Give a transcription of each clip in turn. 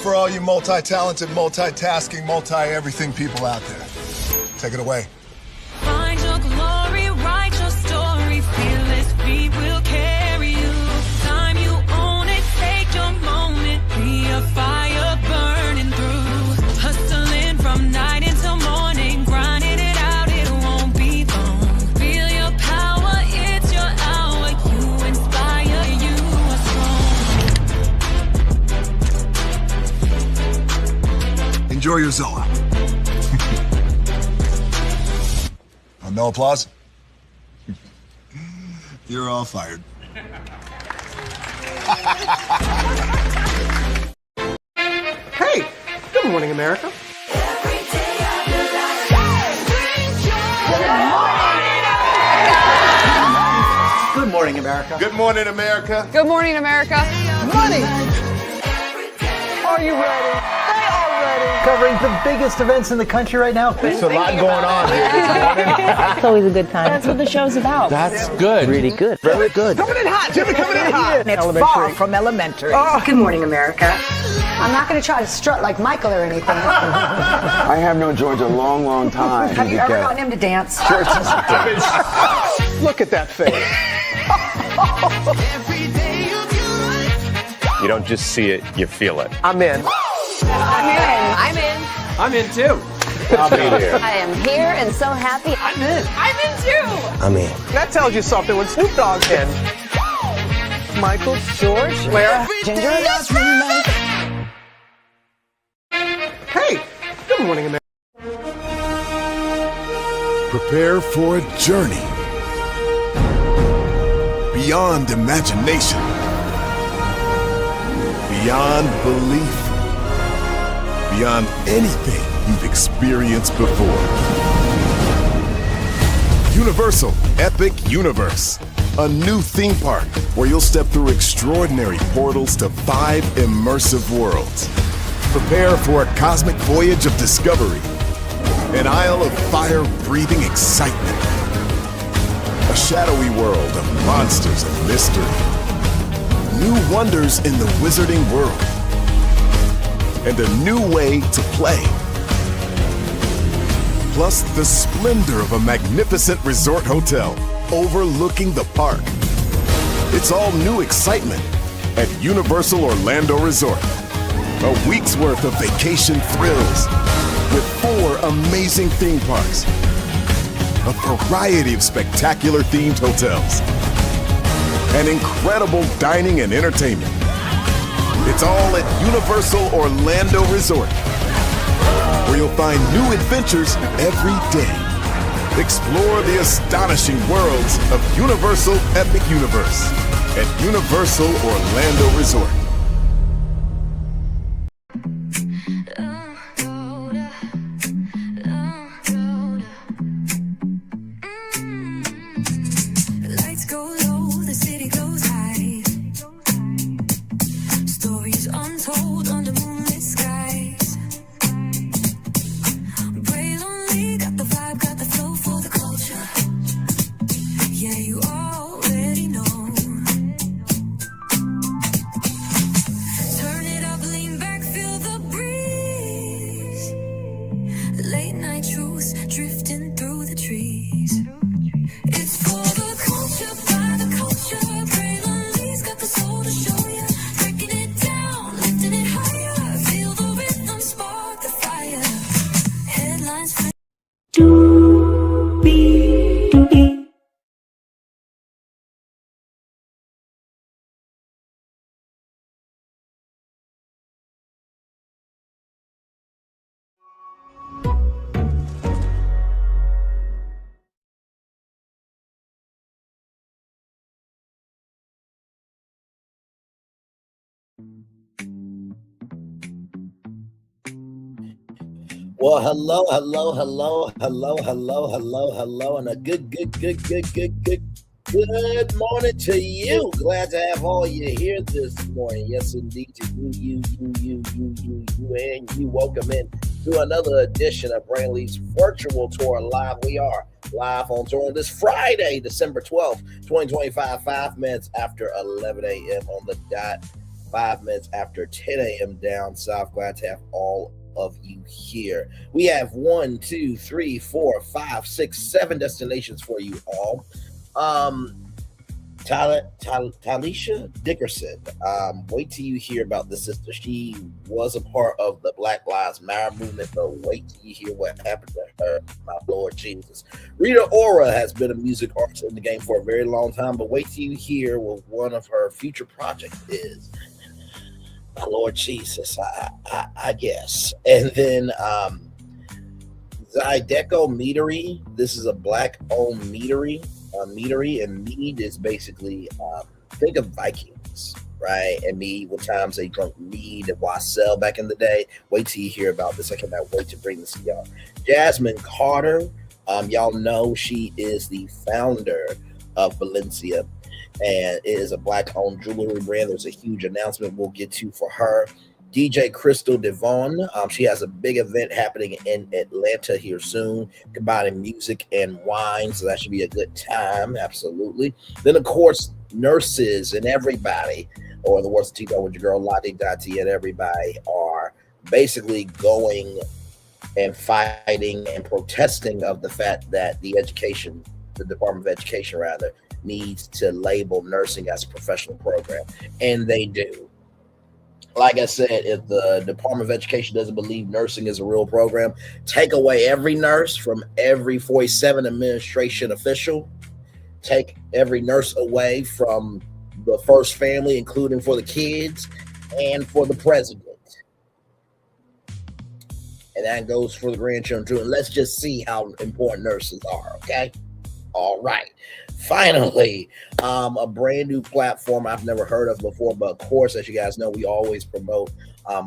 for all you multi-talented, multitasking, multi-everything people out there. Take it away. Find your glory, write your story, fearless feet will carry you. Time you own it, take your moment, be a fire burning through. Hustling from night until morning, grinding it out, it won't be long. Feel your power, it's your hour, you inspire, you are strong. Enjoy your Zoa. No applause? You're all fired. Hey, good morning, America. Good morning, America. Good morning, America. Good morning, America. Money! Are you ready? They are ready. Covering the biggest events in the country right now. There's a lot going on here this morning. It's always a good time. That's what the show's about. That's good. Really good. Very good. Coming in hot, Jimmy, coming in hot. It's far from elementary. Oh. Good morning, America. I'm not going to try to strut like Michael or anything. I have known George a long, long time. Have you ever gotten him to dance? Look at that face. You don't just see it, you feel it. I'm in. I'm in. I'm in too. I'll be there. I am here and so happy. I'm in. I'm in too. I'm in. That tells you something when Snoop Dogg's in. Michael, George, Lara, Ginger. Hey, good morning, America. Prepare for a journey beyond imagination, beyond belief, beyond anything you've experienced before. Universal Epic Universe, a new theme park where you'll step through extraordinary portals to 5 immersive worlds. Prepare for a cosmic voyage of discovery, an isle of fire-breathing excitement, a shadowy world of monsters and mystery, new wonders in the wizarding world, and a new way to play. Plus the splendor of a magnificent resort hotel overlooking the park. It's all new excitement at Universal Orlando Resort. A week's worth of vacation thrills with 4 amazing theme parks, a variety of spectacular themed hotels, and incredible dining and entertainment. It's all at Universal Orlando Resort, where you'll find new adventures every day. Explore the astonishing worlds of Universal Epic Universe at Universal Orlando Resort. Well, hello, and a good morning to you. Glad to have all you here this morning. Yes, indeed, to you, and you. Welcome in to another edition of Brainley's Virtual Tour Live. We are live on tour this Friday, December 12th, 2025, 5 minutes after 11 a.m. on the dot. 5 minutes after 10 a.m. down south. Glad to have all of you here. We have 1, 2, 3, 4, 5, 6, 7 destinations for you all. Tashella Dickerson. Wait till you hear about the sister. She was a part of the Black Lives Matter movement, but wait till you hear what happened to her. My Lord Jesus. Rita Ora has been a music artist in the game for a very long time, but wait till you hear what one of her future projects is. My Lord Jesus, I guess. And then Zydeco Meadery. This is a Black-owned meadery. Meadery, and mead is basically think of Vikings, right? And mead, what times they drunk mead and wassail back in the day. Wait till you hear about this. I cannot wait to bring this to y'all. Jasmine Carter, y'all know she is the founder of Balacia, and it is a Black-owned jewelry brand. There's a huge announcement we'll get to for her. DJ Crystal DeVone, she has a big event happening in Atlanta here soon, combining music and wine, so that should be a good time, absolutely. Then, of course, nurses and everybody, or the words of Tito with your girl, Lottie and everybody are basically going and fighting and protesting of the fact that the Department of Education, needs to label nursing as a professional program, and they do. Like I said, if the Department of Education doesn't believe nursing is a real program, take away every nurse from every 47 administration official, take every nurse away from the first family, including for the kids and for the president. And that goes for the grandchildren too. And let's just see how important nurses are, okay? All right. Finally, a brand new platform I've never heard of before, but of course, as you guys know, we always promote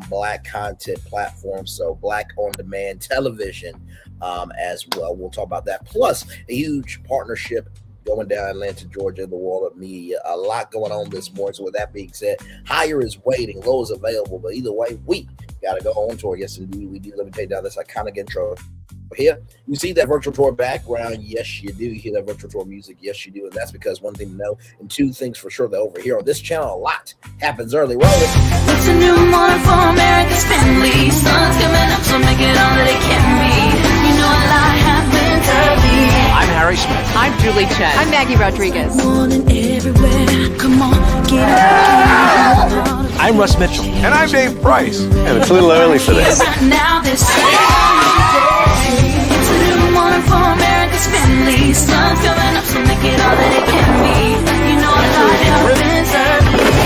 Black content platforms, so Black on-demand television as well. We'll talk about that. Plus, a huge partnership going down Atlanta, Georgia, in the world of media. A lot going on this morning. So with that being said, higher is waiting, low is available, but either way, we got to go on tour. Yes, indeed, we do. Let me take down this iconic intro. Here, you see that virtual tour background? Yes, you do. You hear that virtual tour music? Yes, you do. And that's because one thing to know, and two things for sure, that over here on this channel, a lot happens early. Roll it. It's a new morning for America's family. Sun's coming up, so make it all that it can be. You know a lot happens early. I'm Harry Smith. I'm Julie Chen. I'm Maggie Rodriguez. Morning everywhere. Come on, get up. I'm Russ Mitchell. And I'm Dave Price. And it's a little early for this. Right now, this it's a new morning for America's family. Sun's coming up, so make it all that it can be. You know a lot happens early.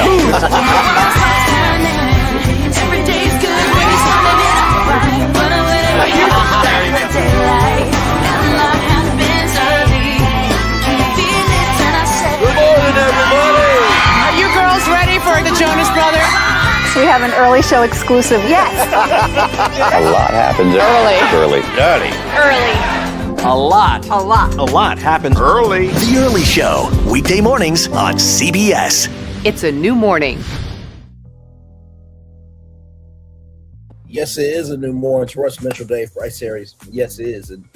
Every day's good when you're starting it out right. But whatever you do, the daylight. And a lot happens early. Can you feel it? And I say, Good morning, everybody. Are you girls ready for the Jonas Brothers? We have an early show exclusive. Yes. A lot happens early. A lot. A lot. A lot happens Early. The Early Show, weekday mornings on CBS. It's a new morning. Yes, it is a new morning. It's Russ Mitchell, Dave Price series. Yes, it is. And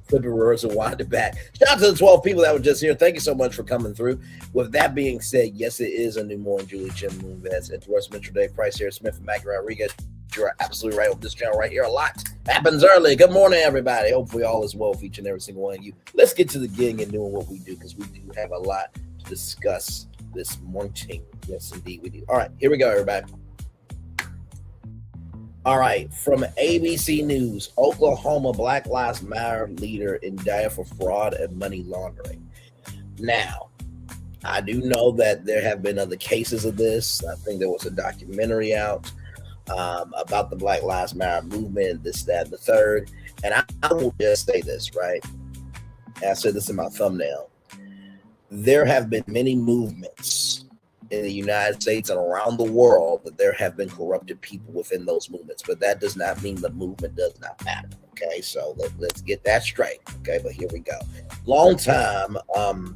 flip it, reverse, and wind it back. Shout out to the 12 people that were just here. Thank you so much for coming through. With that being said, yes, it is a new morning. Julie Chen Moonves, and Russ Mitchell, Dave Price here, Smith and Maggie Rodriguez. You are absolutely right on this channel right here. A lot happens early. Good morning, everybody. Hopefully all is well for each and every single one of you. Let's get to the getting and doing what we do, because we do have a lot to discuss this morning. Yes, indeed we do. All right, here we go, everybody. All right, from ABC News, Oklahoma Black Lives Matter leader indicted for fraud and money laundering. Now, I do know that there have been other cases of this. I think there was a documentary out about the Black Lives Matter movement, this, that, and the third. And I will just say this, right? And I said this in my thumbnail. There have been many movements in the United States and around the world that there have been corrupted people within those movements, but that does not mean the movement does not matter. Okay, so let's get that straight. Okay, but here we go. Longtime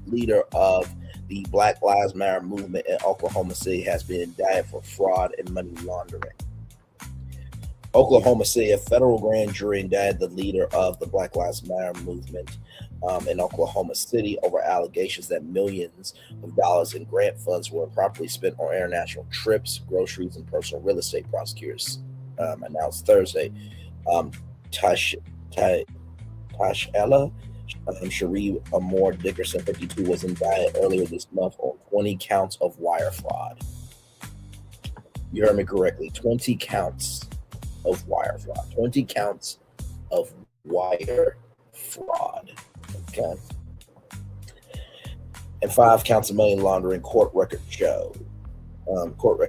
leader of the Black Lives Matter movement in Oklahoma City has been indicted for fraud and money laundering. Oklahoma City, a federal grand jury indicted the leader of the Black Lives Matter movement in Oklahoma City over allegations that millions of dollars in grant funds were improperly spent on international trips, groceries, and personal real estate. Prosecutors announced Thursday. Tashella Cherie Amore Dickerson, 52, was indicted earlier this month on 20 counts of wire fraud. You heard me correctly. 20 counts of wire fraud. 20 counts of wire fraud. Okay. And 5 counts of money laundering, court records show. Court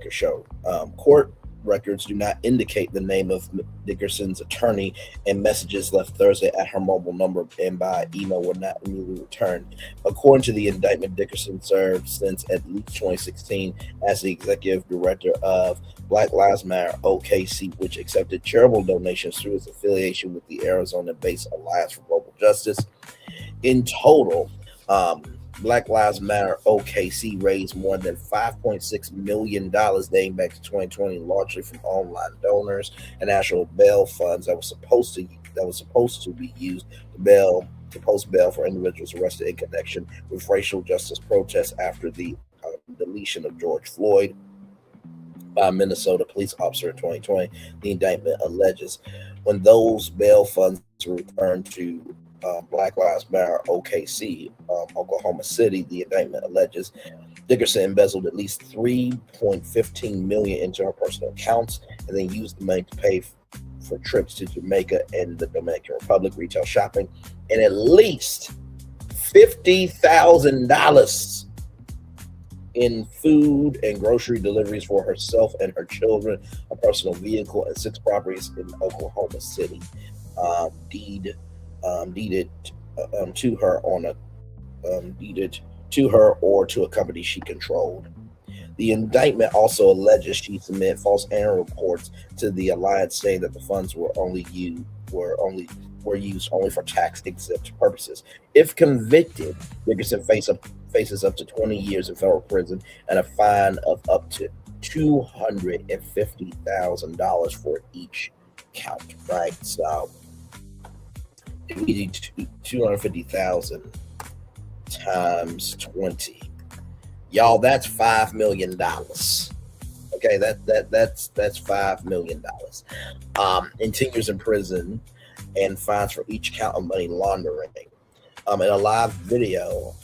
records do not indicate the name of Dickerson's attorney, and messages left Thursday at her mobile number and by email were not immediately returned. According to the indictment, Dickerson served since at least 2016 as the executive director of Black Lives Matter OKC, which accepted charitable donations through its affiliation with the Arizona-based Alliance for Global Justice. In total, Black Lives Matter OKC raised more than $5.6 million dating back to 2020, largely from online donors and national bail funds that was supposed to be used to post bail for individuals arrested in connection with racial justice protests after the deletion of George Floyd by a Minnesota police officer in 2020. The indictment alleges when those bail funds were returned to Black Lives Matter OKC, Oklahoma City, the indictment alleges Dickerson embezzled at least $3.15 million into her personal accounts and then used the money to pay for trips to Jamaica and the Dominican Republic, retail shopping, and at least $50,000 in food and grocery deliveries for herself and her children, a personal vehicle, and 6 properties in Oklahoma City. Deeded to her or to a company she controlled. The indictment also alleges she submitted false annual reports to the Alliance saying that the funds were used only for tax exempt purposes. If convicted, Dickerson faces up to 20 years in federal prison and a fine of up to $250,000 for each count. Right, so we do 250,000 times 20, y'all. That's $5 million. Okay, that's $5 million. And 10 years in prison and fines for each count of money laundering. In a live video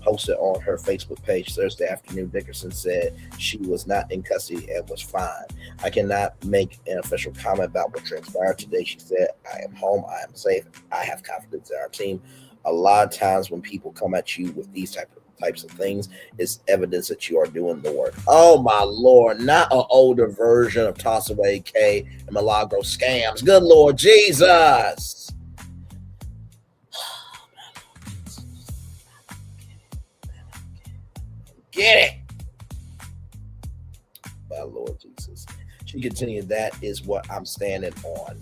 posted on her Facebook page Thursday afternoon, Dickerson said she was not in custody and was fine. I cannot make an official comment about what transpired today. She said, I am home, I am safe, I have confidence in our team. A lot of times when people come at you with these types of things, it's evidence that you are doing the work. Oh my Lord, not an older version of Toss Away K and Milagro scams. Good Lord Jesus. Get it. My Lord Jesus. She continued, that is what I'm standing on.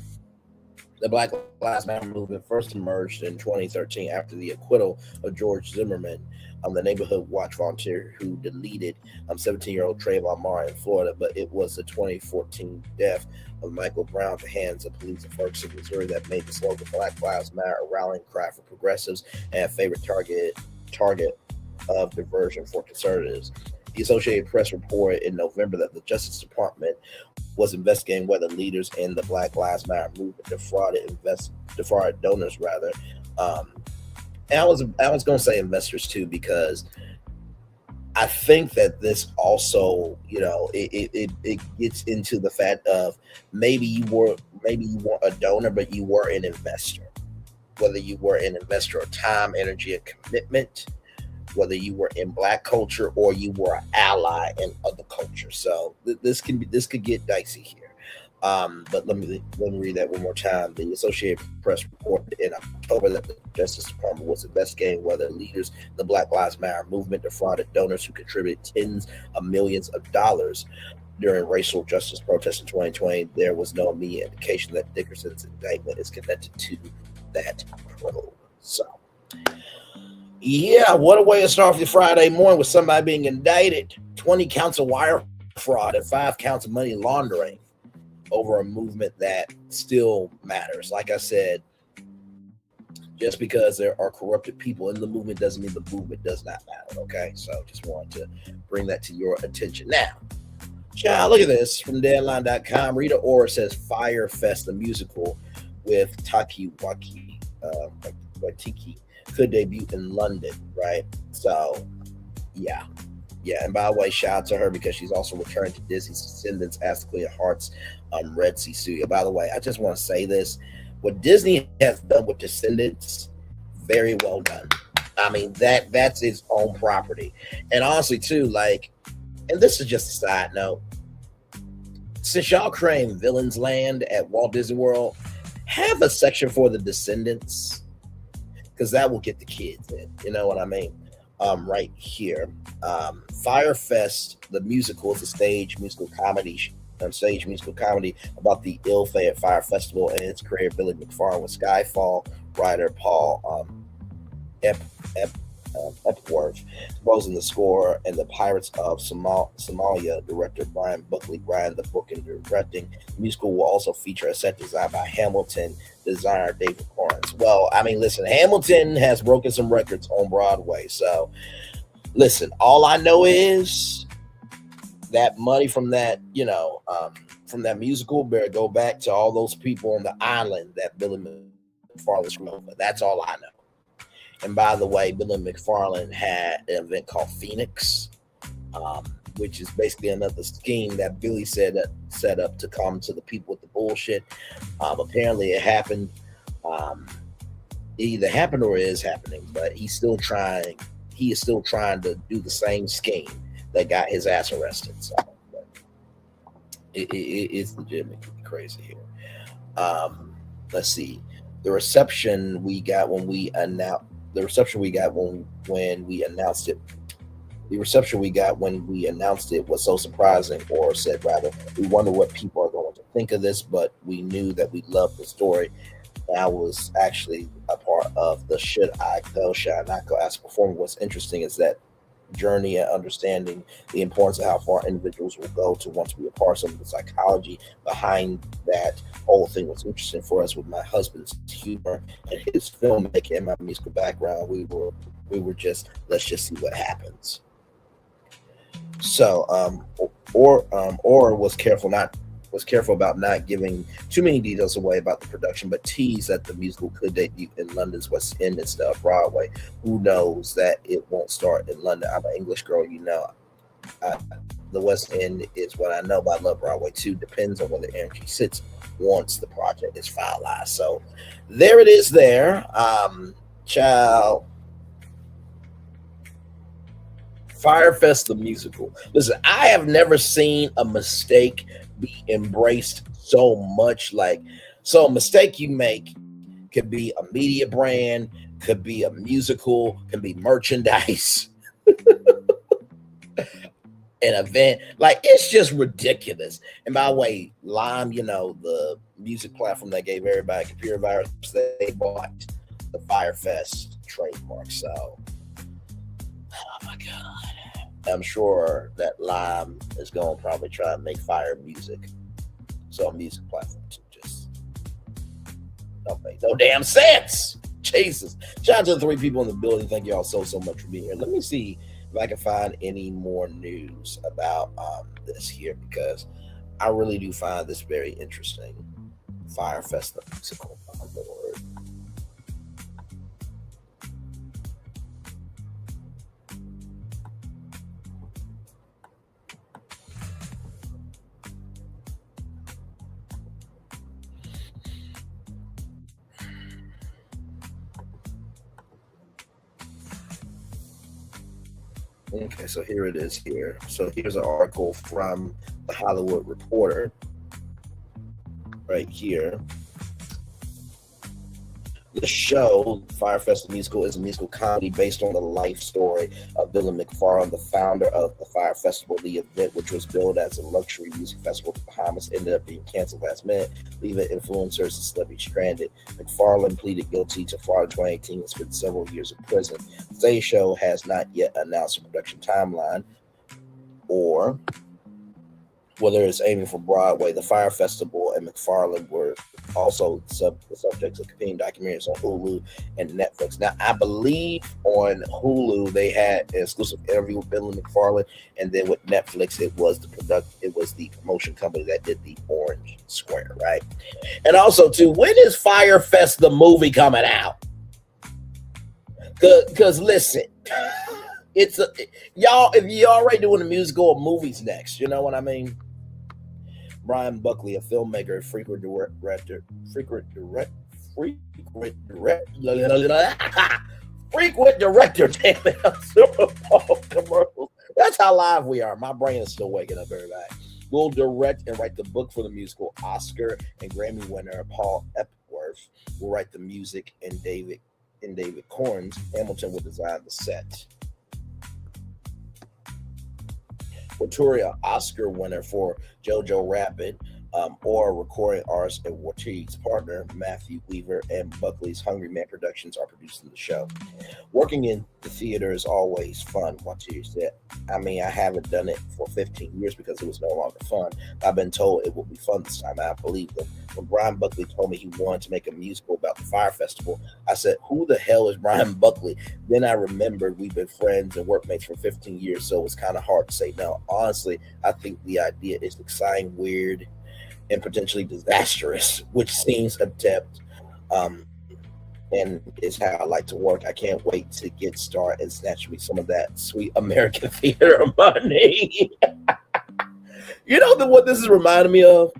The Black Lives Matter movement first emerged in 2013 after the acquittal of George Zimmerman, the neighborhood watch volunteer who deleted 17-year-old Trayvon Martin in Florida, but it was the 2014 death of Michael Brown at the hands of police in Ferguson, Missouri that made the slogan Black Lives Matter a rallying cry for progressives and a favorite target of diversion for conservatives. The Associated Press reported in November that the Justice Department was investigating whether leaders in the Black Lives Matter movement defrauded donors rather. And I was going to say investors too, because I think that this also, it gets into the fact of maybe you weren't a donor, but you were an investor. Whether you were an investor of time, energy, and commitment, whether you were in Black culture or you were an ally in other cultures. So this could get dicey here. But let me read that one more time. The Associated Press reported in October that the Justice Department was investigating whether leaders in the Black Lives Matter movement defrauded donors who contributed tens of millions of dollars during racial justice protests in 2020. There was no immediate indication that Dickerson's indictment is connected to that probe. So, yeah, what a way to start off your Friday morning with somebody being indicted. 20 counts of wire fraud and 5 counts of money laundering over a movement that still matters. Like I said, Just because there are corrupted people in the movement doesn't mean the movement does not matter, okay? So just wanted to bring that to your attention. Now, child, look at this from Deadline.com. Rita Ora says Fire Fest, the musical with Taki Waititi, could debut in London, right? So, yeah. And by the way, shout out to her because she's also returned to Disney's Descendants as Clear Heart's Red Sea Studio. By the way, I just want to say this. What Disney has done with Descendants, very well done. I mean, that's its own property. And honestly, too, like, and this is just a side note, since y'all creating Villains Land at Walt Disney World, have a section for the Descendants, because that will get the kids in. You know what I mean? Right here. Fire Fest, the musical, is a stage musical comedy about the ill-fated Fire Festival and its creator Billy McFarlane, with Skyfall writer Paul Epworth composing the score, and the Pirates of Somalia director Brian Buckley the book and directing. The musical will also feature a set designed by Hamilton designer David Lawrence. Well, I mean, listen, Hamilton has broken some records on Broadway, so listen, all I know is that money from that, from that musical better go back to all those people on the island that Billy McFarlane screwed over. That's all I know. And by the way, Billy McFarlane had an event called Phoenix, which is basically another scheme that Billy set up to come to the people with the bullshit. Apparently it happened. It either happened or is happening, but he is still trying to do the same scheme that got his ass arrested. So it's legitimately crazy here. Let's see. The reception we got when we announced it was so surprising, or said rather, we wonder what people are going to think of this, but we knew that we loved the story. I was actually a part of the Should I Go, Should I Not Go as a performer. What's interesting is that journey and understanding the importance of how far individuals will go to want to be a part of the psychology behind that whole thing was interesting for us. With my husband's humor and his filmmaking and my musical background, we were just, let's just see what happens. So Ora was careful about not giving too many details away about the production, but teased that the musical could debut in London's West End instead of Broadway. Who knows that it won't start in London? I'm an English girl, the West End is what I know, but I love Broadway too. Depends on where the energy sits once the project is finalized. So there it is there. Child. Firefest the musical. Listen, I have never seen a mistake be embraced so much. So a mistake you make could be a media brand, could be a musical, can be merchandise, an event. It's just ridiculous. And by the way, Lime, the music platform that gave everybody a computer virus, they bought the Firefest trademark. So, oh my God. I'm sure that Lime is going to probably try to make fire music. So a music platform just don't make no damn sense. Jesus. Shout out to the 3 people in the building. Thank you all so much for being here. Let me see if I can find any more news about this here, because I really do find this very interesting. Firefest the musical. Oh, Lord. Okay, so here it is here. So here's an article from the Hollywood Reporter right here. The show, Firefest the Musical, is a musical comedy based on the life story of Billy McFarlane, the founder of the Fire Festival. The event, which was billed as a luxury music festival in the Bahamas, ended up being canceled last minute, leaving influencers and celebrities stranded. McFarlane pleaded guilty to fraud in 2018 and spent several years in prison. The stage show has not yet announced a production timeline or whether it's aiming for Broadway, the Fire Festival and McFarland were also the subjects of competing documentaries on Hulu and Netflix. Now, I believe on Hulu they had an exclusive interview with Billy McFarland, and then with Netflix it was the promotion company that did the Orange Square, right? And also, too, when is Fire Fest the movie coming out? Because listen, y'all, if you already doing the musical or movies next, you know what I mean? Brian Buckley, a filmmaker, frequent director, damn it, on Super Bowl commercials. That's how live we are. My brain is still waking up, everybody. Will direct and write the book for the musical. Oscar and Grammy winner Paul Epworth will write the music, and David Corns Hamilton will design the set. Victoria, Oscar winner for Jojo Rabbit, or recording artist and Wattee's partner, Matthew Weaver, and Buckley's Hungry Man Productions are producing the show. Working in the theater is always fun, Wattee said. I mean, I haven't done it for 15 years because it was no longer fun. I've been told it will be fun this time. I believe them. When Brian Buckley told me he wanted to make a musical about the Fire Festival, I said, who the hell is Brian Buckley? Then I remembered we've been friends and workmates for 15 years, so it's kind of hard to say no. Honestly, I think the idea is exciting, weird, and potentially disastrous, which seems adept, and is how I like to work. I can't wait to get started and snatch me some of that sweet American theater money. You know what this is reminding me of?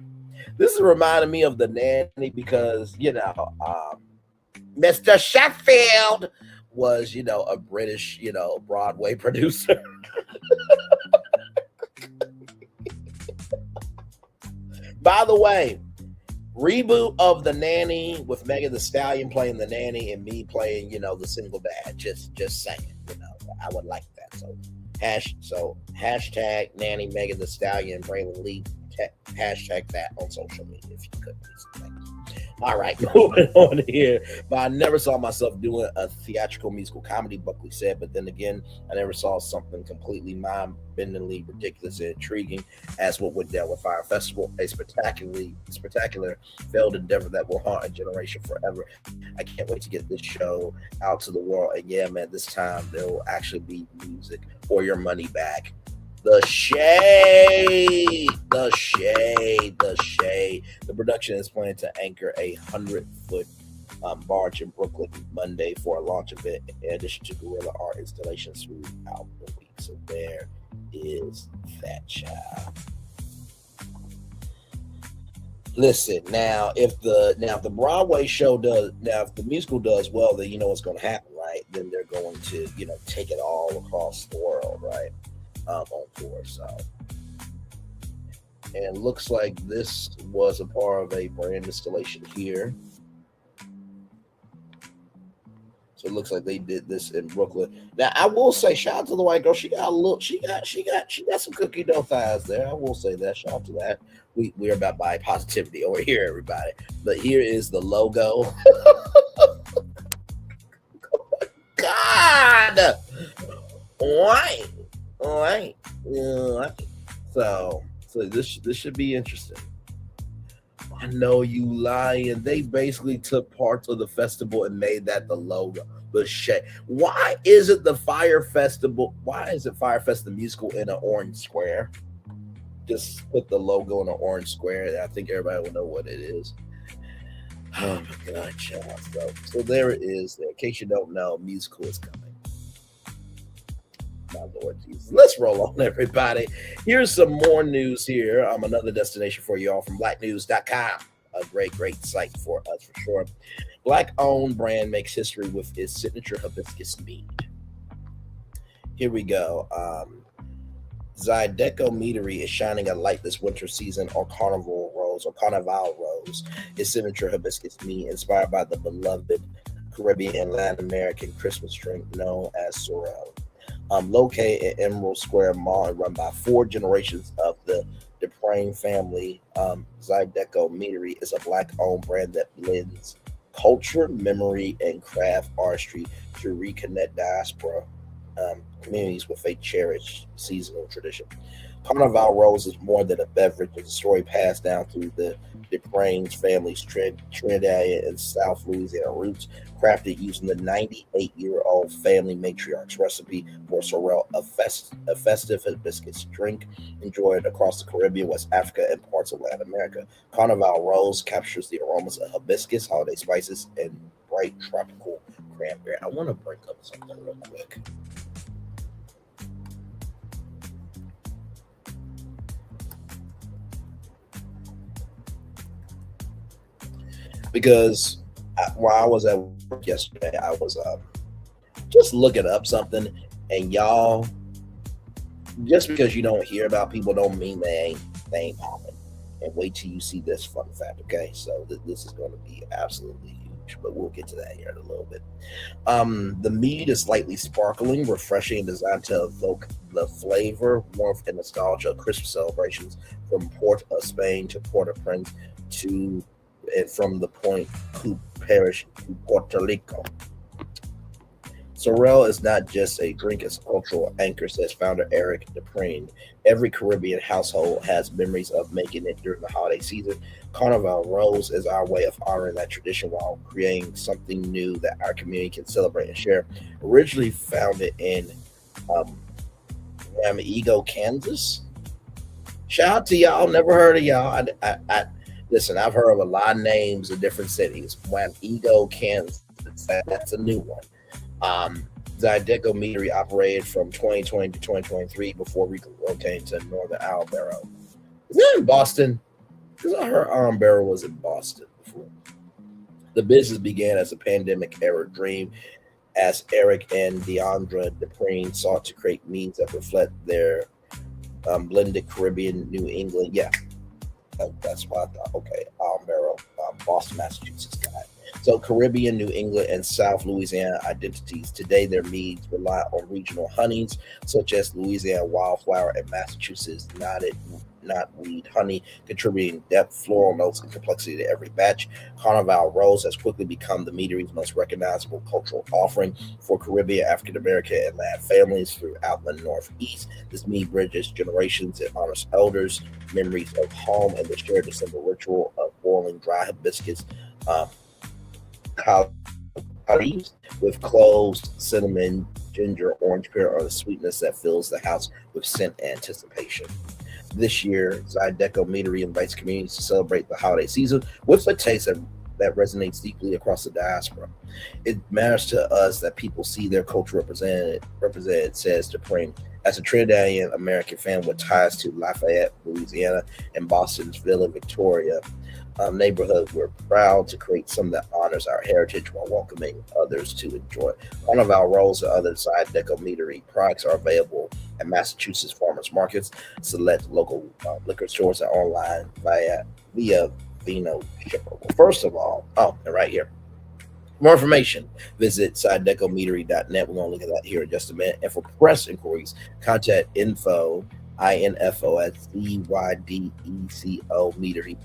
This is reminding me of The Nanny because, Mr. Sheffield was, a British, Broadway producer. By the way, reboot of The Nanny with Megan Thee Stallion playing the nanny and me playing, the single dad. Just saying, I would like that. So hashtag Nanny Megan Thee Stallion, Braylon Lee, hashtag that on social media if you could, please. Thank you. All right, moving on here. But I never saw myself doing a theatrical musical comedy, Buckley said. But then again, I never saw something completely mind-bendingly ridiculous and intriguing as what went down with Fire Festival, a spectacular failed endeavor that will haunt a generation forever. I can't wait to get this show out to the world. And yeah, man, this time there will actually be music or your money back. The shade. The production is planned to anchor a 100-foot barge in Brooklyn Monday for a launch event, in addition to guerrilla art installations throughout the week. So there is that, child. Listen, now if the Broadway show if the musical does well, then you know what's going to happen, right? Then they're going to take it all across the world, right? On tour. So, and it looks like this was a part of a brand installation here. So it looks like they did this in Brooklyn. Now I will say, shout out to the white girl. She got some cookie dough thighs there. I will say that. Shout out to that. We're about body positivity over here, everybody. But here is the logo. Oh my God! All right. So this should be interesting. I know you lying. They basically took parts of the festival and made that the logo. But shit, why is it Fire Fest the musical in an orange square? Just put the logo in an orange square, and I think everybody will know what it is. Oh my God, child. So there it is. In case you don't know, musical is coming. My Lord Jesus. Let's roll on, everybody. Here's some more news here. Another destination for y'all from blacknews.com. A great site for us, for sure. Black-owned brand makes history with its signature hibiscus mead. Here we go. Zydeco Meadery is shining a light this winter season on Carnival Rose, its signature hibiscus mead inspired by the beloved Caribbean and Latin American Christmas drink known as sorrel. Located at Emerald Square Mall and run by 4 generations of the DeVone family, Zydeco Meadery is a Black-owned brand that blends culture, memory, and craft artistry to reconnect diaspora communities with a cherished seasonal tradition. Carnival Rose is more than a beverage. It's a story passed down through the DePrains family's Trinidadian and South Louisiana roots, crafted using the 98-year-old family matriarch's recipe for sorrel, a festive hibiscus drink enjoyed across the Caribbean, West Africa, and parts of Latin America. Carnival Rose captures the aromas of hibiscus, holiday spices, and bright tropical cranberry. I want to bring up something real quick. Because while I was at work yesterday, I was just looking up something, and y'all, just because you don't hear about people don't mean they ain't popping. And wait till you see this fun fact, okay? So this is going to be absolutely huge, but we'll get to that here in a little bit. The mead is slightly sparkling, refreshing, and designed to evoke the flavor, warmth, and nostalgia of Christmas celebrations from Port of Spain to Port-au-Prince and from the Point Coupe parish to Puerto Rico. Sorrel is not just a drink, it's a cultural anchor, says founder Eric DePrain. Every Caribbean household has memories of making it during the holiday season. Carnival Rose is our way of honoring that tradition while creating something new that our community can celebrate and share. Originally founded in Wamego, Kansas. Shout out to y'all. Never heard of y'all. Listen, I've heard of a lot of names in different cities. Wamego, Kansas. That's a new one. Zydeco Meadery operated from 2020 to 2023 before relocating to Northern Alabama. Is that in Boston? Because I heard Alabama was in Boston before. The business began as a pandemic-era dream as Eric and Deandra DePrain sought to create means that reflect their blended Caribbean, New England. Yeah. That's what I thought. Okay, Alabama, Boston, Massachusetts guy. So Caribbean, New England, and South Louisiana identities. Today, their meads rely on regional honeys such as Louisiana wildflower and Massachusetts knotweed honey, contributing depth, floral notes, and complexity to every batch. Carnival Rose has quickly become the meadery's most recognizable cultural offering for Caribbean, African American, and Latin families throughout the Northeast. This mead bridges generations and honors elders, memories of home, and the shared December ritual of boiling dry hibiscus with cloves, cinnamon, ginger, orange peel, or the sweetness that fills the house with scent and anticipation. This year, Zydeco Meadery invites communities to celebrate the holiday season with a taste that resonates deeply across the diaspora. It matters to us that people see their culture represented, says DePrain. As a Trinidadian American fan with ties to Lafayette, Louisiana, and Boston's Villa Victoria neighborhood, we're proud to create something that honors our heritage while welcoming others to enjoy. Carnival Rose and other Zydeco Meadery products are available at Massachusetts farmers markets, select local liquor stores, and online via Vino shipper. Well, first of all, and right here. For more information, visit SideDecoMeadery.net. We're going to look at that here in just a minute. And for press inquiries, contact info at CYDECO Meadery,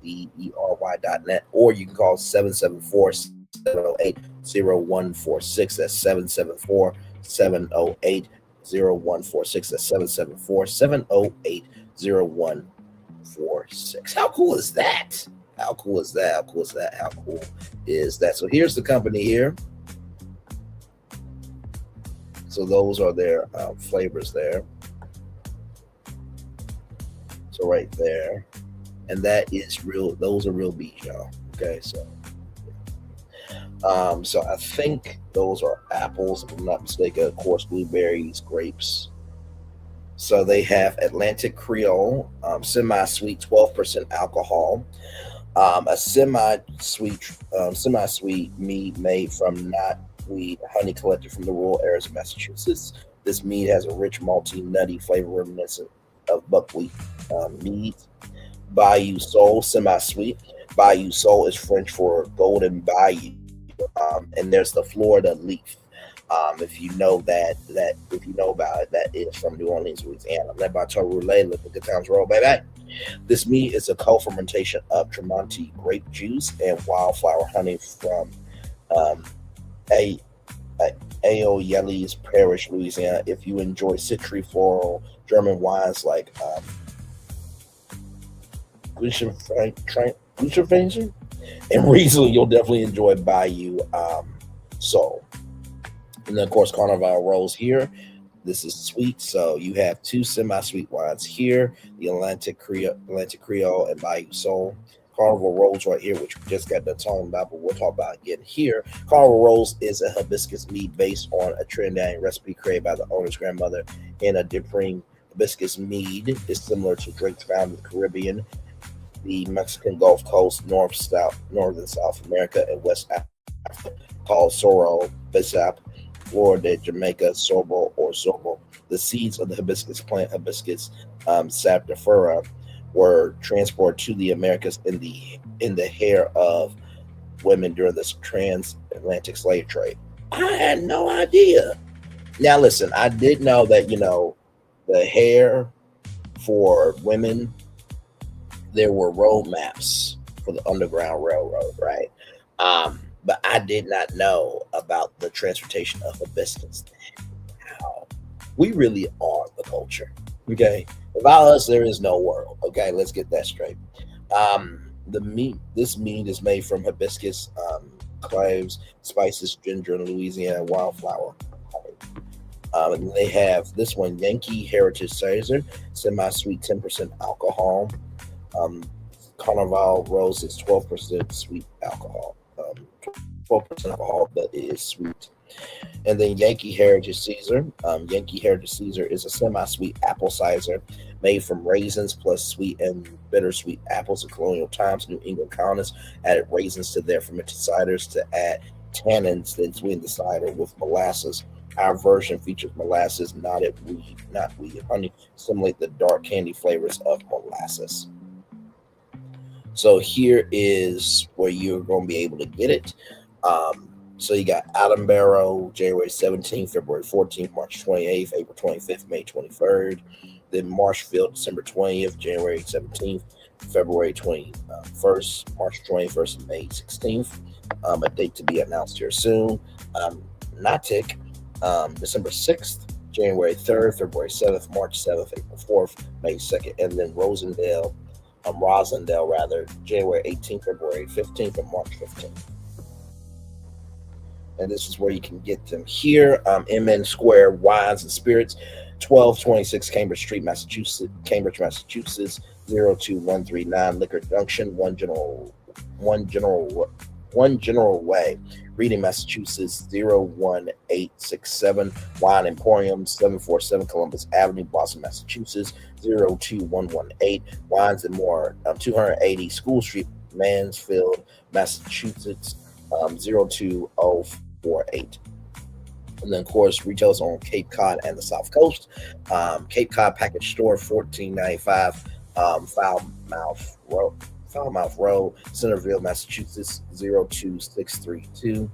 MEADERY.net, or you can call 774-708-0146. That's 774-708-0146. That's 774-708-0146. How cool is that? How cool is that? How cool is that? How cool is that? So here's the company here. So those are their flavors there. So right there, and that is real. Those are real bees, y'all. Okay, so I think those are apples, if I'm not mistaken. Of course, blueberries, grapes. So they have Atlantic Creole, semi-sweet, 12% alcohol. A semi-sweet mead made from knotweed honey collected from the rural areas of Massachusetts. This mead has a rich, malty, nutty flavor reminiscent of buckwheat mead. Bayou Soul, semi-sweet. Bayou Soul is French for golden bayou, and there's the Florida leaf. If you know about it, that is from New Orleans, Louisiana. Led by Toru Roulette, let the good times roll, baby. This mead is a co-fermentation of Tremonti grape juice and wildflower honey from Aeolus Parish, Louisiana. If you enjoy citry floral German wines like Guschenfranken and Riesling, you'll definitely enjoy Bayou Soul. And then, of course, Carnival Rose here. This is sweet, so you have two semi-sweet wines here, the Atlantic Creole and Bayou Soul. Carnival Rose right here, which we just got done talking about, but we'll talk about again here. Carnival Rose is a hibiscus mead based on a Trinidadian recipe created by the owner's grandmother, and a differing hibiscus mead is similar to drinks found in the Caribbean, the Mexican Gulf Coast, northern South America, and West Africa, called Sorrel, Bissap, Florida, Jamaica, Sorbo, or Sorbo. The seeds of the hibiscus plant, Hibiscus saptifera, were transported to the Americas in the hair of women during this transatlantic slave trade. I had no idea. Now listen, I did know that, the hair for women, there were road maps for the Underground Railroad, right? But I did not know about the transportation of hibiscus. Wow. We really are the culture, okay? Without us, there is no world. Okay, let's get that straight. This meat is made from hibiscus, cloves, spices, ginger, and Louisiana wildflower. And they have this one, Yankee Heritage Caesar, semi-sweet, 10% alcohol. Carnival Rose is 12% sweet alcohol. 12% alcohol, but it is sweet. And then Yankee Heritage Caesar. Yankee Heritage Caesar is a semi-sweet apple cider made from raisins plus sweet and bittersweet apples. In colonial times, New England colonists added raisins to their fermented ciders to add tannins, then sweeten the cider with molasses. Our version features molasses, not wheat, honey, simulate the dark candy flavors of molasses. So here is where you're going to be able to get it. So you got Adambaro, January 17th, February 14th, March 28th, April 25th, May 23rd. Then Marshfield, December 20th, January 17th, February 21st, March 21st, and May 16th. A date to be announced here soon. Natick, December 6th, January 3rd, February 7th, March 7th, April 4th, May 2nd. And then Rosendale, January 18th, February 15th, and March 15th. And this is where you can get them here. MN Square Wines and Spirits, 1226 Cambridge Street, Cambridge, Massachusetts, 02139 Liquor Junction, One General Way, Reading, Massachusetts, 01867 Wine Emporium, 747 Columbus Avenue, Boston, Massachusetts, 02118 Wines and More, 280 School Street, Mansfield, Massachusetts, 02048. And then, of course, retailers on Cape Cod and the South Coast. Cape Cod Package Store, 1495 Falmouth Road, Centerville, Massachusetts, 02632.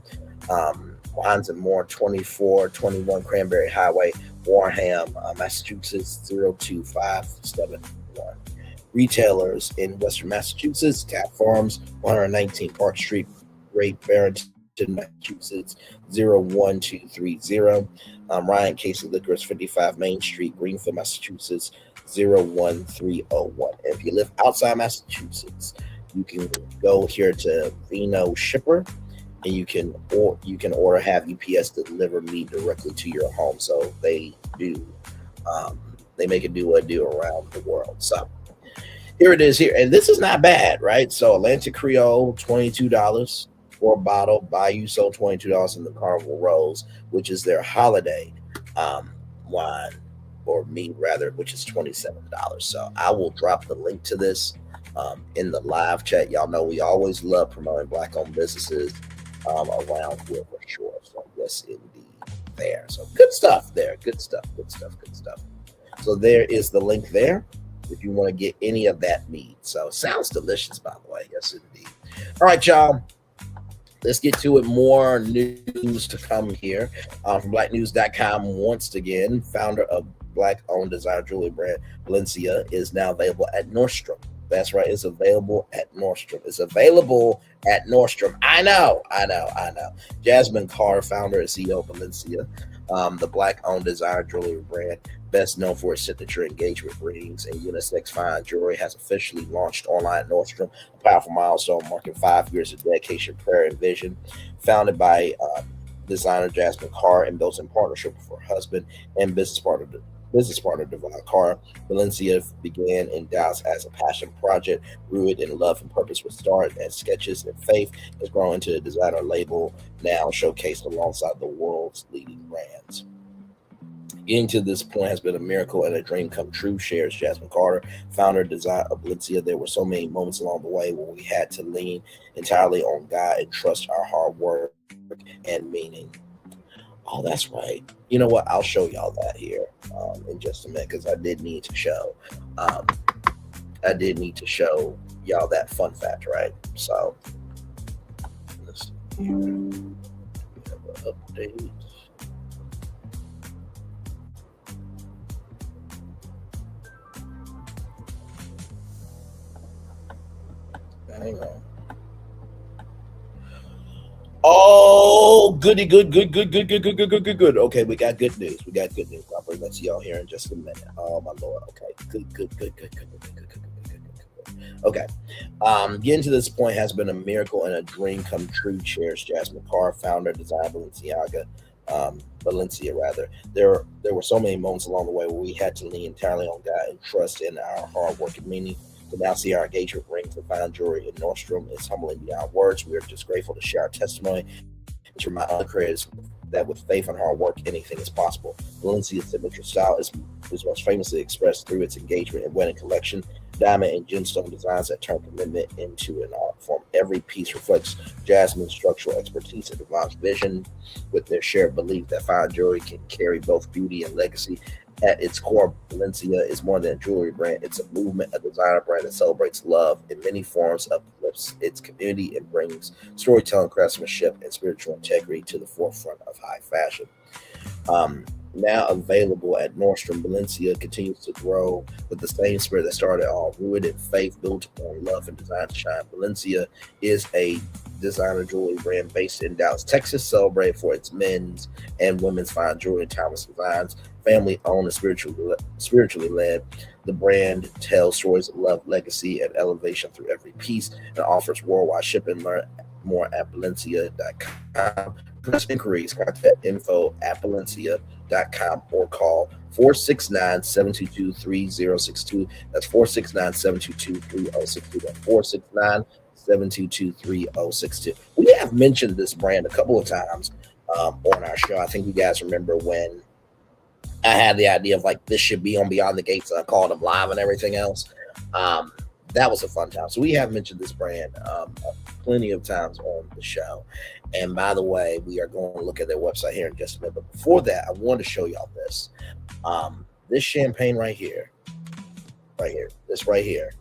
Wines and More, 2421 Cranberry Highway, Wareham, Massachusetts, 02571. Retailers in Western Massachusetts, Tap Farms, 119 Park Street, Great Barrington, Massachusetts, 01230. Ryan Casey Liquors, 55 Main Street, Greenfield, Massachusetts, 01301. And if you live outside Massachusetts, you can go here to Vino Shipper, and you can order, have UPS deliver meat directly to your home. So they make it do what it do around the world. So here it is here, and this is not bad, right? So Atlantic Creole, $22 for a bottle. Bayou Soul, $22, and the Carnival Rose, which is their holiday wine, or meat rather, which is $27. So I will drop the link to this in the live chat. Y'all know we always love promoting Black-owned businesses around here for sure. So yes, indeed, there. So good stuff there. Good stuff. So there is the link there if you want to get any of that meat. So it sounds delicious, by the way. Yes, indeed. All right, y'all. Let's get to it. More news to come here from blacknews.com. Once again, founder of Black-owned designer jewelry brand Balacia is now available at Nordstrom. That's right. It's available at Nordstrom. It's available at Nordstrom. I know. Jasmine Carter, founder and CEO of Balacia, the Black-owned designer jewelry brand, best known for its signature engagement rings and unisex fine jewelry, has officially launched online at Nordstrom, a powerful milestone marking 5 years of dedication, prayer, and vision. Founded by designer Jasmine Carter and built in partnership with her husband and business partner DeVone Carter, Balacia began in Dallas as a passion project rooted in love and purpose, with start as sketches and faith, has grown into a designer label now showcased alongside the world's leading brands. Getting to this point has been a miracle and a dream come true, shares Jasmine Carter, founder and designer of Balacia. There were so many moments along the way when we had to lean entirely on God and trust our hard work and meaning. Oh, that's right. You know what? I'll show y'all that here in just a minute, because I did need to show y'all that fun fact, right? So let's see here. We have an update. Hang on. Oh, goody, good. Okay, we got good news. I'll bring that to y'all here in just a minute. Oh my Lord. Okay, good. Okay, getting to this point has been a miracle and a dream come true, shares Jasmine Carter, founder, designer Balacia rather. There were so many moments along the way where we had to lean entirely on God and trust in our hard work and meaning. To now see our engagement ring for fine jewelry in Nordstrom is humbling beyond words. We are just grateful to share our testimony and to remind other creators that with faith and hard work, anything is possible. Balacia's signature style is most famously expressed through its engagement and wedding collection, diamond and gemstone designs that turn commitment into an art form. Every piece reflects Jasmine's structural expertise and DeVone's vision, with their shared belief that fine jewelry can carry both beauty and legacy. At its core, Balacia is more than a jewelry brand. It's a movement, a designer brand that celebrates love in many forms, uplifts its community, and brings storytelling, craftsmanship, and spiritual integrity to the forefront of high fashion. Now available at Nordstrom, Balacia continues to grow with the same spirit that started all, rooted in faith, built on love, and designed to shine. Balacia is a designer jewelry brand based in Dallas, Texas, celebrated for its men's and women's fine jewelry and timeless designs. Family owned and spiritually led, the brand tells stories of love, legacy, and elevation through every piece, and offers worldwide shipping. Learn more at Balacia.com. For inquiries, contact info@Balacia.com or call 469-722-3062. That's 469-722-3062. That's 469-722-3062. We have mentioned this brand a couple of times on our show. I think you guys remember when I had the idea of like this should be on Beyond the Gates, and I called them live and everything else. That was a fun time. So we have mentioned this brand plenty of times on the show. And by the way, we are going to look at their website here in just a minute. But before that, I wanted to show y'all this. This champagne right here, this right here,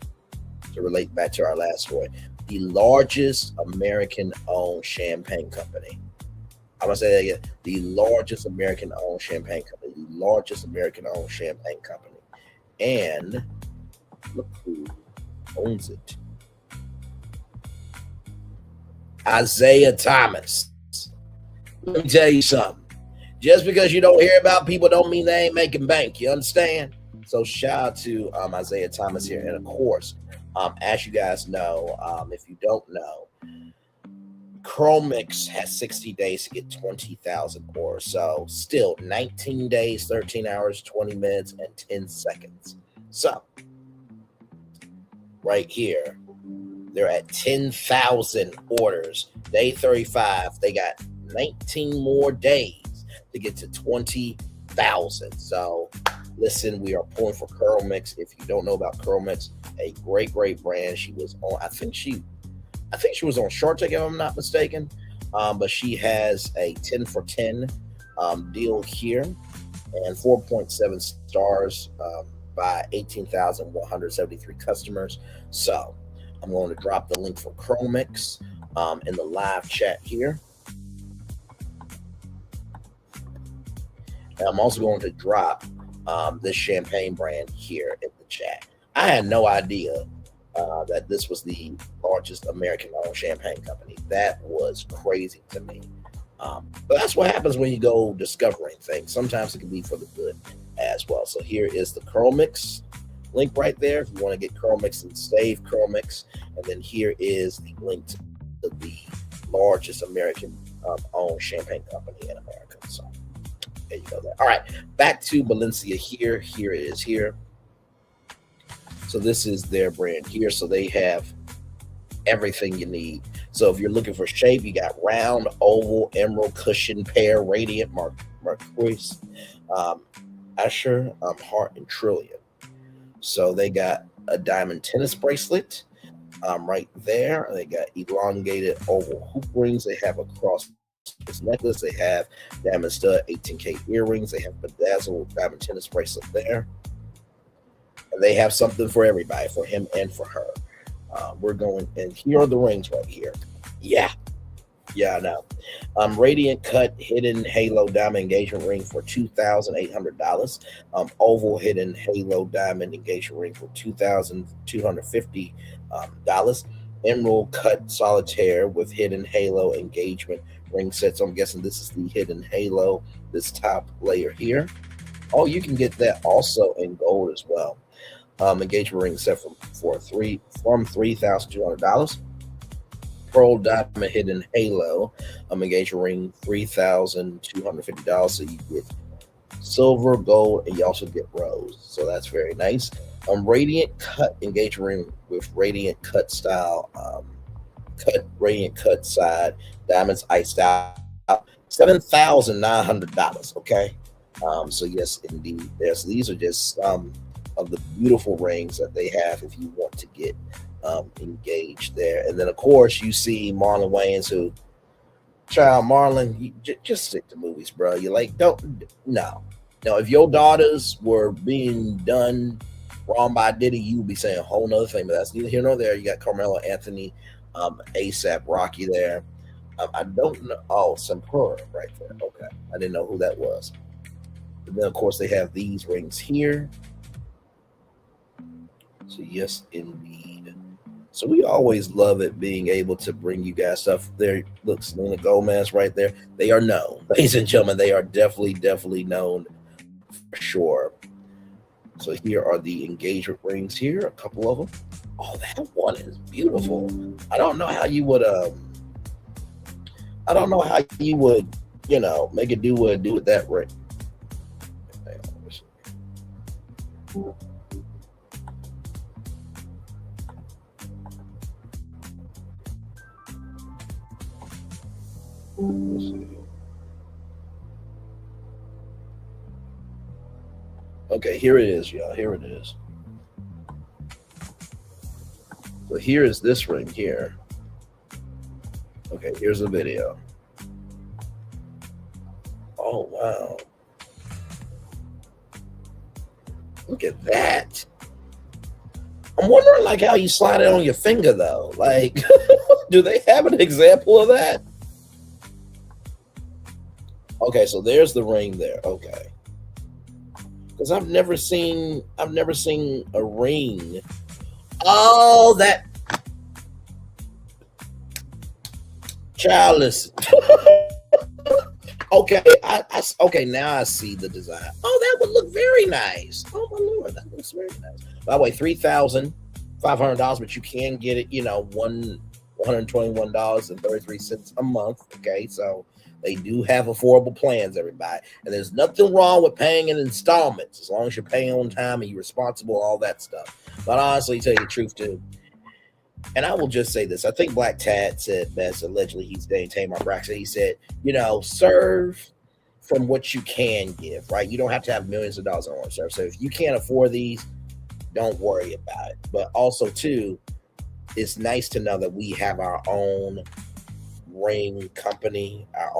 to relate back to our last story, the largest American-owned champagne company. I'm going to say that again. The largest American-owned champagne company. The largest American-owned champagne company. And look who owns it. Isaiah Thomas. Let me tell you something. Just because you don't hear about people don't mean they ain't making bank. You understand? So shout out to Isaiah Thomas here. And of course, as you guys know, if you don't know, Chromix has 60 days to get 20,000 orders. So still 19 days, 13 hours, 20 minutes, and 10 seconds. So right here, they're at 10,000 orders. Day 35, they got 19 more days to get to 20,000. So listen, we are pulling for Chromix. If you don't know about Chromix, a great brand. She was on, I think she was on Shark Tank, if I'm not mistaken. But she has a 10 for 10 deal here, and 4.7 stars by 18,173 customers. So I'm going to drop the link for Chromix in the live chat here. And I'm also going to drop this champagne brand here in the chat. I had no idea that this was the largest American-owned champagne company. That was crazy to me. But that's what happens when you go discovering things. Sometimes it can be for the good as well. So here is the Curl Mix link right there if you want to get Curl Mix and save Curl Mix. And then here is the link to the largest American-owned champagne company in America. So there you go there. All right, back to Balacia here. Here it is here. So this is their brand here. So they have everything you need. So if you're looking for shape, you got round, oval, emerald, cushion, pear, radiant, marquise, Usher, heart, and trillion. So they got a diamond tennis bracelet right there. They got elongated oval hoop rings. They have a cross necklace. They have diamond stud 18K earrings. They have bedazzled diamond tennis bracelet there. And they have something for everybody, for him and for her. We're going, and here are the rings right here. Yeah, I know. Radiant cut hidden halo diamond engagement ring for $2,800. Oval hidden halo diamond engagement ring for $2,250. Emerald cut solitaire with hidden halo engagement ring set. So I'm guessing this is the hidden halo, this top layer here. Oh, you can get that also in gold as well. Engagement ring set from $3,200. Pearl diamond hidden halo engagement ring $3,250. So you get silver, gold, and you also get rose. So that's very nice. Radiant cut engagement ring with radiant cut style, radiant cut side, diamonds iced out, $7,900. Okay. So yes, indeed. These are just some of the beautiful rings that they have if you want to get engaged there. And then of course you see Marlon Wayans, who, child, Marlon, you just stick to movies, bro. You're like, no. If your daughters were being done wrong by Diddy, you would be saying a whole nother thing, but that's neither here nor there. You got Carmelo Anthony, ASAP Rocky there. I don't know. Oh, Sempura right there. Okay. I didn't know who that was. And then of course they have these rings here. So yes, indeed. So we always love it being able to bring you guys stuff. There, look, Selena Gomez right there. They are known, ladies and gentlemen. They are definitely known for sure. So here are the engagement rings here, a couple of them. Oh, that one is beautiful. I don't know how you would, make it do what it do with that ring. Let's see. Okay, here it is, y'all. Here it is. So here is this ring here. Okay, here's the video. Oh, wow. Look at that. I'm wondering, like, how you slide it on your finger, though. Like, do they have an example of that? Okay, so there's the ring there. Okay. Because I've never seen a ring. Oh, that childless. Okay, okay, now I see the design. Oh, that would look very nice. Oh my Lord, that looks very nice. By the way, $3,500, but you can get it, $121.33 a month. Okay, so they do have affordable plans, everybody. And there's nothing wrong with paying in installments as long as you're paying on time and you're responsible, all that stuff. But honestly, tell you the truth, too. And I will just say this. I think Black Tad said best. Allegedly, he's dating Tamar Braxton. He said, serve from what you can give, right? You don't have to have millions of dollars on serve. So if you can't afford these, don't worry about it. But also, too, it's nice to know that we have our own ring company, our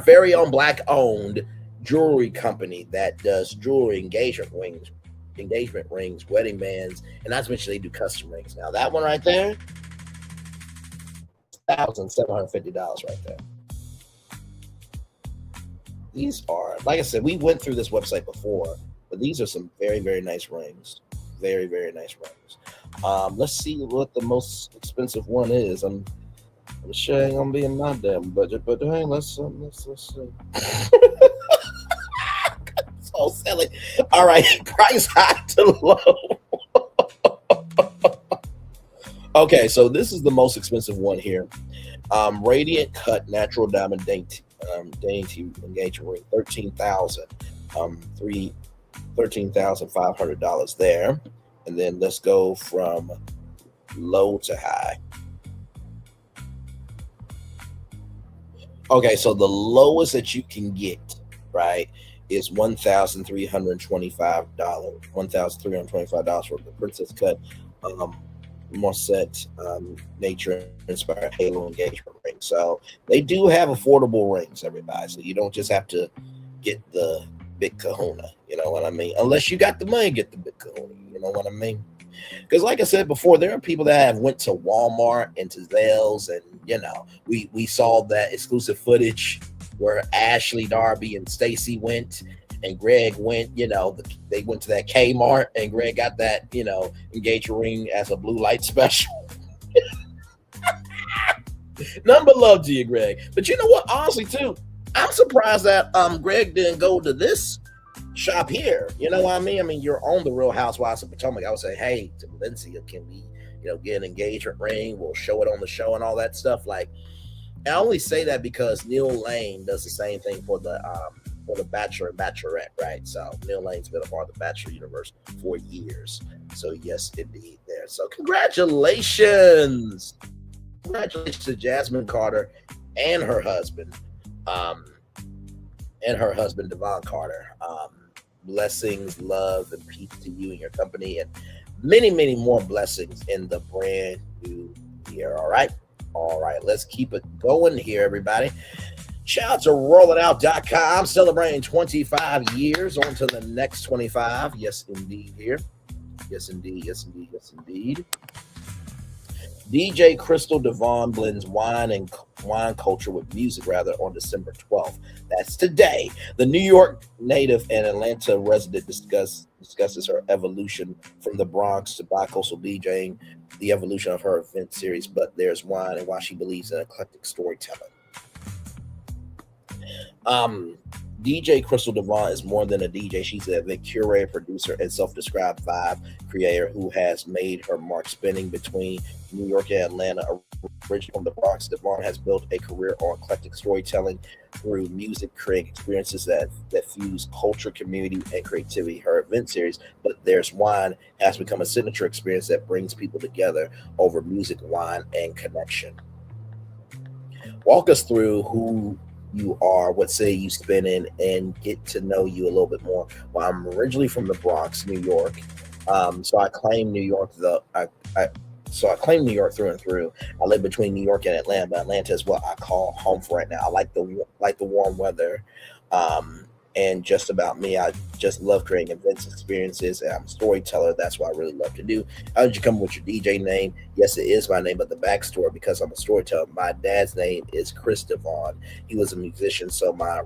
very own Black owned jewelry company that does jewelry engagement rings, wedding bands, and not to mention they do custom rings. Now that one right there, $1,750 right there. These are, like I said, we went through this website before, But these are some very, very nice rings. Very, very nice rings. Let's see what the most expensive one is. I'm sure it ain't gonna be in my damn budget, but hey, let's see. So silly. All right, price high to low. Okay, so this is the most expensive one here. Radiant cut natural diamond dainty engagement ring, $13,500 there. And then let's go from low to high. Okay, so the lowest that you can get, right, is $1,325. $1,325 for the princess cut Morset nature inspired halo engagement ring. So they do have affordable rings, everybody. So you don't just have to get the big kahuna, you know what I mean? Unless you got the money, get the big kahuna, you know what I mean? Because like I said before, there are people that have went to Walmart and to Zales, and you know, we saw that exclusive footage where Ashley, Darby, and Stacy went, and Greg went, you know, they went to that Kmart, and Greg got that, you know, engagement ring as a blue light special. None but love to you, Greg. But you know what? Honestly, too, I'm surprised that Greg didn't go to this shop here. You know what I mean? I mean, you're on the Real Housewives of Potomac. I would say, hey, to Valencia, can we, you know, get an engagement ring? We'll show it on the show and all that stuff. Like, I only say that because Neil Lane does the same thing for the Bachelor and Bachelorette, right? So Neil Lane's been a part of the Bachelor universe for years. So yes, indeed, there. So congratulations to Jasmine Carter and her husband, DeVone Carter. Blessings, love, and peace to you and your company, and many, many more blessings in the brand new year. All right, let's keep it going here, everybody. Shout out to rollitout.com, celebrating 25 years, on to the next 25. Yes, indeed, here. Yes, indeed. DJ Crystal DeVone blends wine culture with music, on December 12th. That's today. The New York native and Atlanta resident discusses her evolution from the Bronx to bi-coastal DJing, the evolution of her event series, But There's Wine, and why she believes in eclectic storytelling. DJ Crystal DeVone is more than a DJ. She's an event curator, producer, and self-described vibe creator who has made her mark spinning between New York and Atlanta. Originally from the Bronx, DeVone has built a career on eclectic storytelling through music, creating experiences that fuse culture, community, and creativity. Her event series, But There's Wine, has become a signature experience that brings people together over music, wine, and connection. Walk us through who you are, what city you spin in, and get to know you a little bit more. Well, I'm originally from the Bronx, New York, so I claim New York. I claim New York through and through. I live between New York and Atlanta, but Atlanta is what I call home for right now. I like the warm weather, and just about me, I just love creating events, experiences, and I'm a storyteller. That's what I really love to do. How did you come up with your DJ name? Yes, it is my name, but the backstory, because I'm a storyteller, my dad's name is Chris DeVone. He was a musician, so my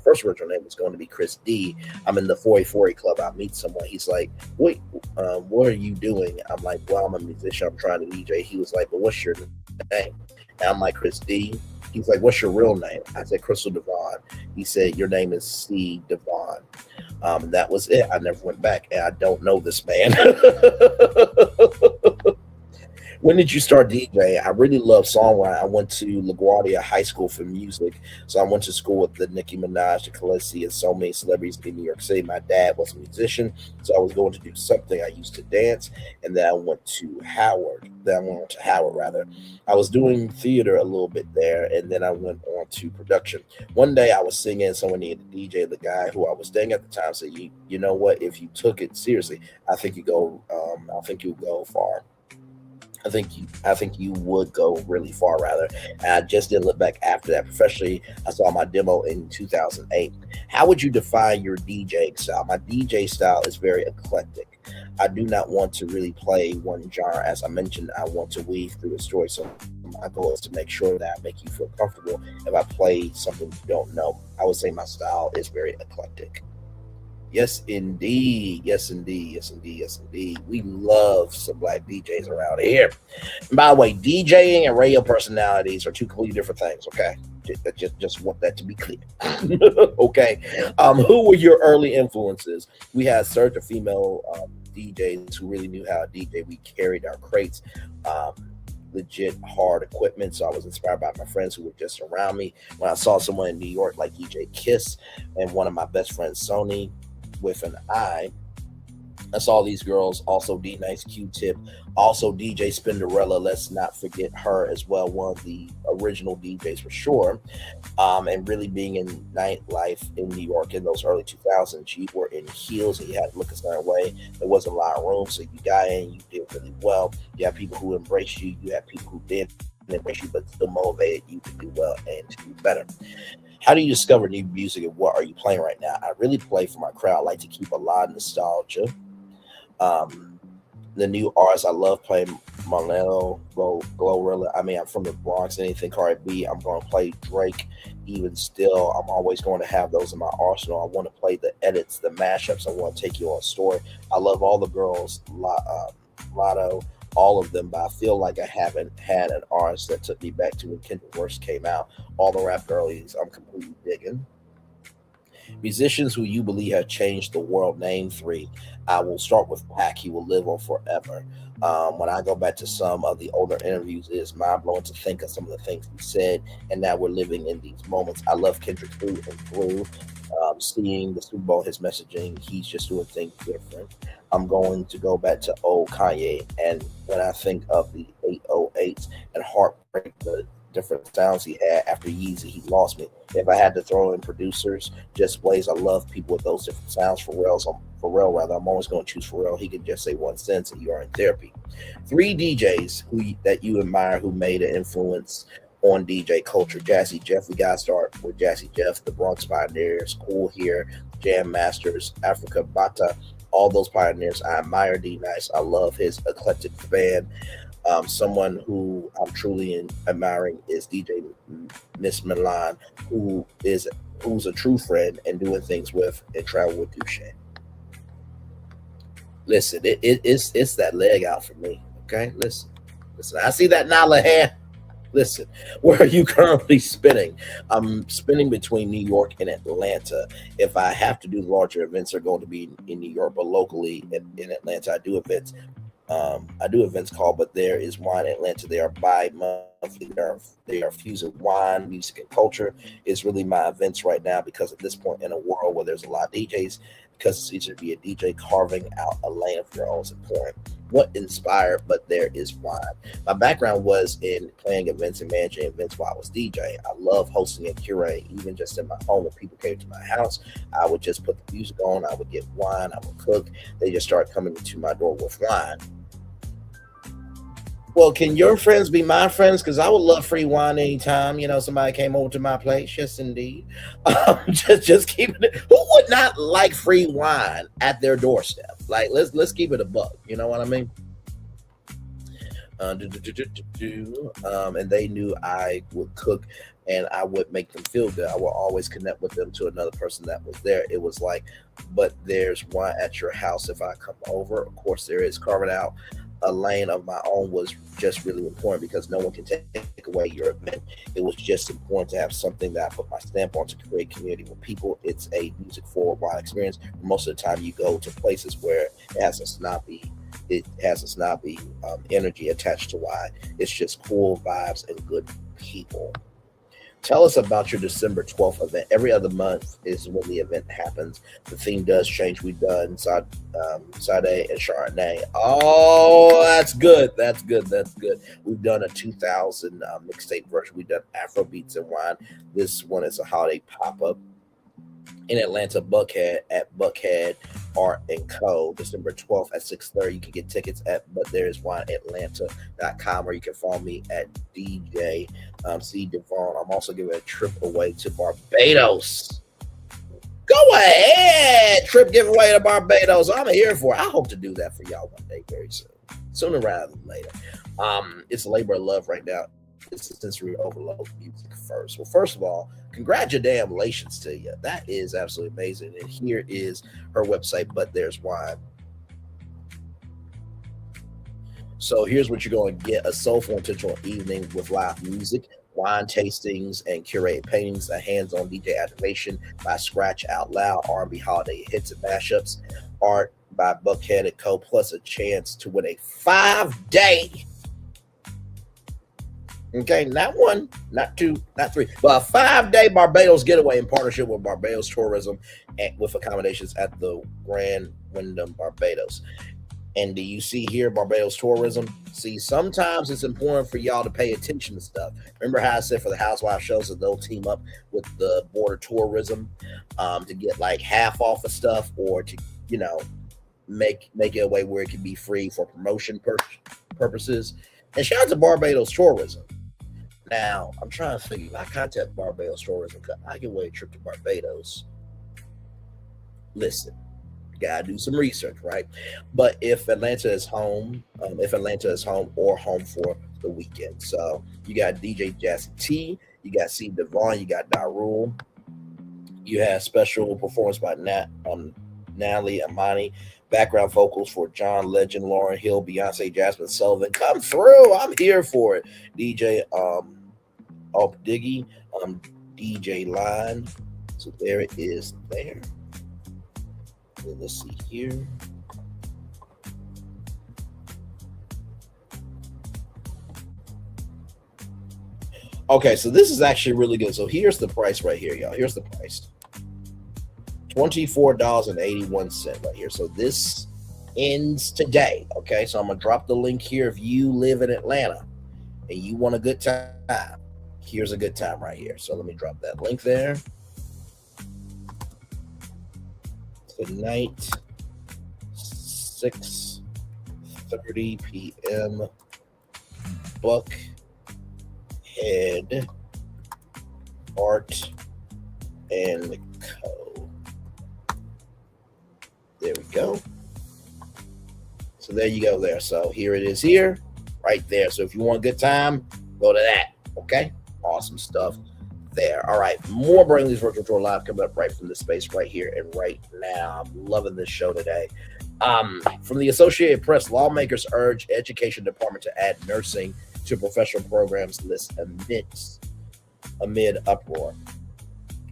first original name was going to be Chris D. I'm in the 4040 club. I meet someone. He's like, wait, what are you doing? I'm like, well, I'm a musician. I'm trying to DJ. He was like, but what's your name? And I'm like, Chris D. He's like, what's your real name? I said, Crystal DeVone. He said, your name is C. DeVone. That was it. I never went back, and I don't know this man. When did you start DJing? I really love songwriting. I went to LaGuardia High School for music. So I went to school with the Nicki Minaj, the Khaleesi, and so many celebrities in New York City. My dad was a musician, so I was going to do something. I used to dance, and then I went to Howard. I was doing theater a little bit there, and then I went on to production. One day I was singing, someone needed a DJ. The guy who I was dating at the time said, you know what, if you took it seriously, I think you'd go far. I think you would go really far, rather. And I just didn't look back after that. Professionally, I saw my demo in 2008. How would you define your DJ style? My DJ style is very eclectic. I do not want to really play one genre. As I mentioned, I want to weave through a story. So my goal is to make sure that I make you feel comfortable if I play something you don't know. I would say my style is very eclectic. Yes, indeed. Yes, indeed. Yes, indeed. Yes, indeed. We love some black DJs around here. And by the way, DJing and radio personalities are two completely different things. Okay, just want that to be clear. Okay. Who were your early influences? We had certain female DJs who really knew how to DJ. We carried our crates. Legit hard equipment, so I was inspired by my friends who were just around me. When I saw someone in New York like DJ Kiss and one of my best friends Sony with an I saw these girls, also D Nice, Q-Tip, also DJ Spinderella, let's not forget her as well, one of the original DJs for sure. And really being in nightlife in New York in those early 2000s, you were in heels and you had to look a certain way. There wasn't a lot of room, so you got in, you did really well. You have people who embraced you, you have people who didn't embrace you but still motivated you to do well and to do better. How do you discover new music and what are you playing right now? I really play for my crowd. I like to keep a lot of nostalgia. The new artists, I love playing Marleno, Glorilla. I mean, I'm from the Bronx. Anything Cardi B, I'm going to play Drake. Even still, I'm always going to have those in my arsenal. I want to play the edits, the mashups. I want to take you on a story. I love all the girls, Lotto, all of them, but I feel like I haven't had an artist that took me back to when Kendrick first came out. All the rap girlies, I'm completely digging. Musicians who you believe have changed the world, name 3. I will start with Pac. He will live on forever. When I go back to some of the older interviews, it is mind-blowing to think of some of the things he said, and now we're living in these moments. I love Kendrick through and through. Seeing the Super Bowl, his messaging, he's just doing things different. I'm going to go back to old Kanye, and when I think of the 808s and Heartbreak, the different sounds he had after Yeezy, he lost me. If I had to throw in producers, just Blaze, I love people with those different sounds. Pharrell, I'm always going to choose Pharrell. He can just say one sentence and you are in therapy. 3 DJs that you admire who made an influence on DJ culture. Jazzy Jeff, we got to start with Jazzy Jeff, the Bronx Pioneers, Cool Here, Jam Masters, Africa Bata, all those pioneers. I admire D Nice. I love his eclectic band. Someone who I'm truly admiring is DJ Miss Milan, who's a true friend and doing things with and travel with Duche. Listen, it's that leg out for me. Okay, listen. I see that Nala hand. Listen, where are you currently spinning? I'm spinning between New York and Atlanta. If I have to do larger events, they're going to be in New York, but locally in Atlanta, I do events. Called But There Is Wine Atlanta. They are bi-monthly. They are fusing wine, music, and culture. It's really my events right now because at this point in a world where there's a lot of DJs, because it's easier to be a DJ, carving out a lane of your own is important. What inspired But There Is Wine? My background was in playing events and managing events while I was DJing. I love hosting and curating, even just in my home. When people came to my house, I would just put the music on. I would get wine. I would cook. They just started coming to my door with wine. Well, can your friends be my friends? Because I would love free wine anytime, somebody came over to my place. Yes, indeed. Just keeping it. Who would not like free wine at their doorstep? Like, let's keep it a buck. You know what I mean? And they knew I would cook and I would make them feel good. I will always connect with them to another person that was there. It was like, but there's wine at your house if I come over. Of course, there is. Carving out a lane of my own was just really important because no one can take away your event. It was just important to have something that I put my stamp on to create community with people. It's a music forward wine experience. Most of the time you go to places where it has a snobby energy attached to wine. It's just cool vibes and good people. Tell us about your December 12th event. Every other month is when the event happens. The theme does change. We've done Sade and Chardonnay. Oh, that's good. That's good. We've done a 2000 mixtape version. We've done Afro beats and wine. This one is a holiday pop-up in Atlanta, Buckhead, at Buckhead Art & Co. December 12th at 6:30. You can get tickets at butthereiswineatlanta.com, or you can follow me at DJ C DeVone. I'm also giving a trip away to Barbados. Go ahead, trip giveaway to Barbados. I'm here for it. I hope to do that for y'all one day very soon, sooner rather than later. It's a labor of love right now It's a sensory overload music first. Well, first of all, congratulations to you. That is absolutely amazing. And here is her website, But There's Wine. So here's what you're going to get: a soulful, intentional evening with live music, wine tastings, and curated paintings, a hands-on DJ activation by Scratch Out Loud, R&B holiday hits and mashups, art by Buckhead & Co., plus a chance to win a 5-day, okay, not one, not two, not three, but a 5-day Barbados getaway in partnership with Barbados Tourism and with accommodations at the Grand Wyndham Barbados. And do you see here Barbados Tourism? See, sometimes it's important for y'all to pay attention to stuff. Remember how I said for the Housewives shows that they'll team up with the Border Tourism to get like half off of stuff, or to, you know, make it a way where it can be free for promotion purposes. And shout out to Barbados Tourism. Now, I'm trying to figure, if I contact Barbados Tourism, I can win a trip to Barbados. Listen, gotta do some research, right? But if Atlanta is home or home for the weekend. So you got DJ Jazzy T, you got C DeVone, you got Darul, you have special performance by Natalie Amani, background vocals for John Legend, Lauryn Hill, Beyonce, Jasmine Sullivan. Come through, I'm here for it. DJ Diggy, DJ Line. So there it is there. Let's see here. Okay, so this is actually really good. So here's the price right here, y'all. Here's the price. $24.81 right here. So this ends today. Okay, so I'm gonna drop the link here. If you live in Atlanta and you want a good time, here's a good time right here. So let me drop that link there. Tonight, 6:30 p.m. Buckhead Art and Co. There we go. So there you go there. So here it is here, right there. So if you want a good time, go to that. Okay? Awesome stuff there. All right, more Brainley's Virtual Tour Live coming up right from this space right here and right now. I'm loving this show today. From the Associated Press, lawmakers urge Education Department to add nursing to professional programs list amid uproar.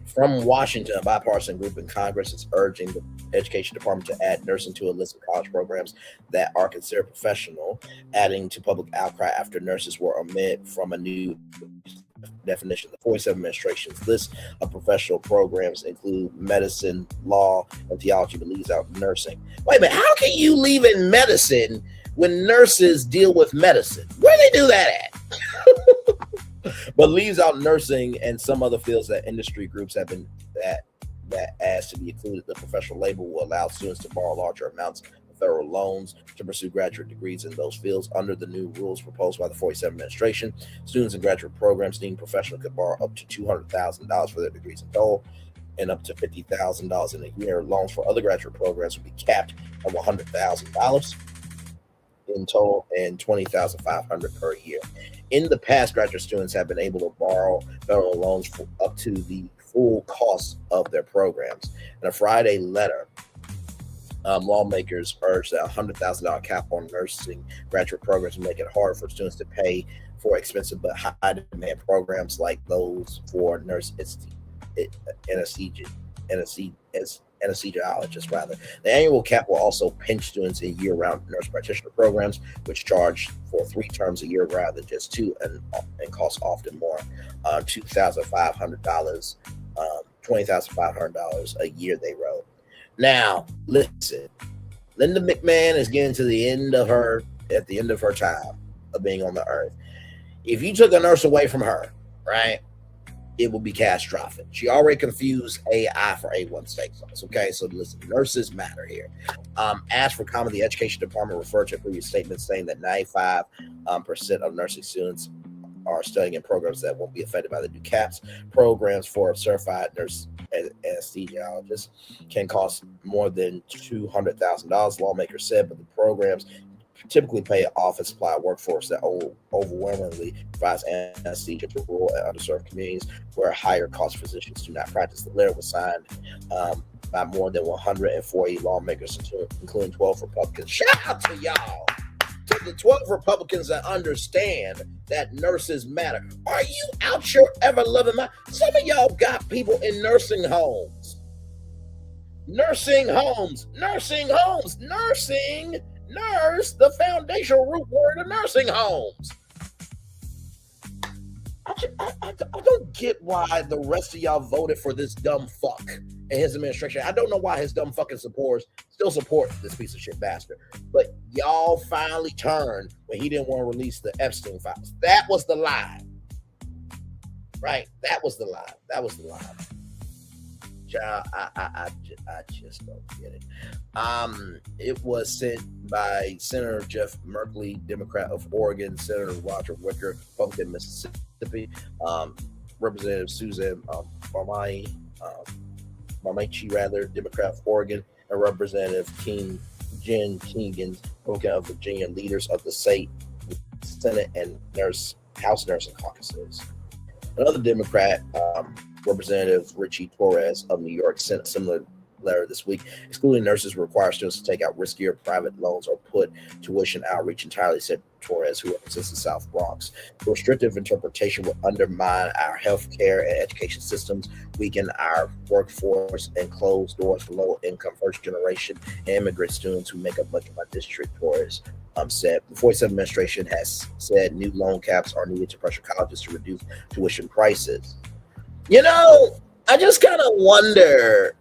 From Washington, a bipartisan group in Congress is urging the Education Department to add nursing to a list of college programs that are considered professional, adding to public outcry after nurses were omitted from a new definition. The 47 administration's list of professional programs include medicine, law, and theology, but leaves out nursing. Wait a minute, how can you leave in medicine when nurses deal with medicine? Where do they do that at? But leaves out nursing and some other fields that industry groups have been that asked to be included. The professional label will allow students to borrow larger amounts of federal loans to pursue graduate degrees in those fields. Under the new rules proposed by the 47 administration, students in graduate programs deemed professional could borrow up to $200,000 for their degrees in total and up to $50,000 in a year. Loans for other graduate programs will be capped at $100,000 in total and $20,500 per year. In the past, graduate students have been able to borrow federal loans for up to the full cost of their programs. In a Friday letter, lawmakers urged that $100,000 cap on nursing graduate programs will make it harder for students to pay for expensive but high-demand programs like those for anesthesiologists, rather. The annual cap will also pinch students in year-round nurse practitioner programs, which charge for 3 terms a year rather than just 2, and cost often more, $2,500, $20,500 a year, they wrote. Now, listen, Linda McMahon is getting to the end of her time of being on the earth. If you took a nurse away from her, right, it will be catastrophic. She already confused AI for A1 steak sauce. Okay, so listen, nurses matter here. As for comment, the Education Department referred to a previous statement saying that 95% of nursing students are studying in programs that won't be affected by the new caps. Programs for certified nurse anesthesiologists can cost more than $200,000, lawmakers said, but the programs typically pay an office supply workforce that overwhelmingly provides anesthesia to rural and underserved communities where higher cost physicians do not practice. The letter was signed by more than 140 lawmakers, including 12 Republicans. Shout out to y'all, to the 12 Republicans that understand that nurses matter. Are you out your ever loving mind? Some of y'all got people in nursing homes. Nursing homes, nursing homes, nursing, nurse, the foundational root word of nursing homes. I don't get why the rest of y'all voted for this dumb fuck and his administration. I don't know why his dumb fucking supporters still support this piece of shit bastard. But y'all finally turned when he didn't want to release the Epstein files. That was the lie. Right? That was the lie. That was the lie. Child, I just don't get it. It was sent by Senator Jeff Merkley, Democrat of Oregon, Senator Roger Wicker, Republican, Mississippi, Representative Susan Barmaichi, Democrat of Oregon, and Representative Jen Keegan, Republican of Virginia, leaders of the state Senate and House Nursing Caucuses. Another Democrat, Representative Richie Torres of New York, sent a similar letter this week. Excluding nurses require students to take out riskier private loans or put tuition outreach entirely, said Torres, who represents the South Bronx. The restrictive interpretation will undermine our healthcare and education systems, weaken our workforce, and close doors for low-income first-generation immigrant students who make up much of my district, Torres said. The 47 administration has said new loan caps are needed to pressure colleges to reduce tuition prices. You know, I just kind of wonder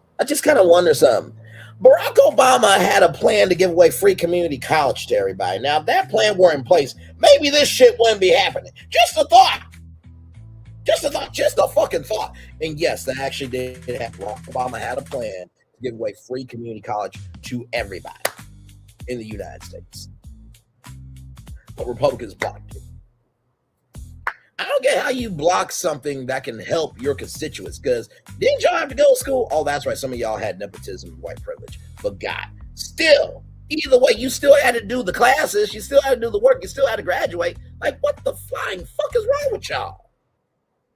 something. Barack Obama had a plan to give away free community college to everybody. Now, if that plan were in place, maybe this shit wouldn't be happening. Just a thought. Just a thought. Just a fucking thought. And yes, that actually did happen. Obama had a plan to give away free community college to everybody in the United States. But Republicans blocked it. I don't get how you block something that can help your constituents, because didn't y'all have to go to school? Oh, that's right. Some of y'all had nepotism and white privilege. Forgot. Still, either way, you still had to do the classes. You still had to do the work. You still had to graduate. Like, what the flying fuck is wrong with y'all?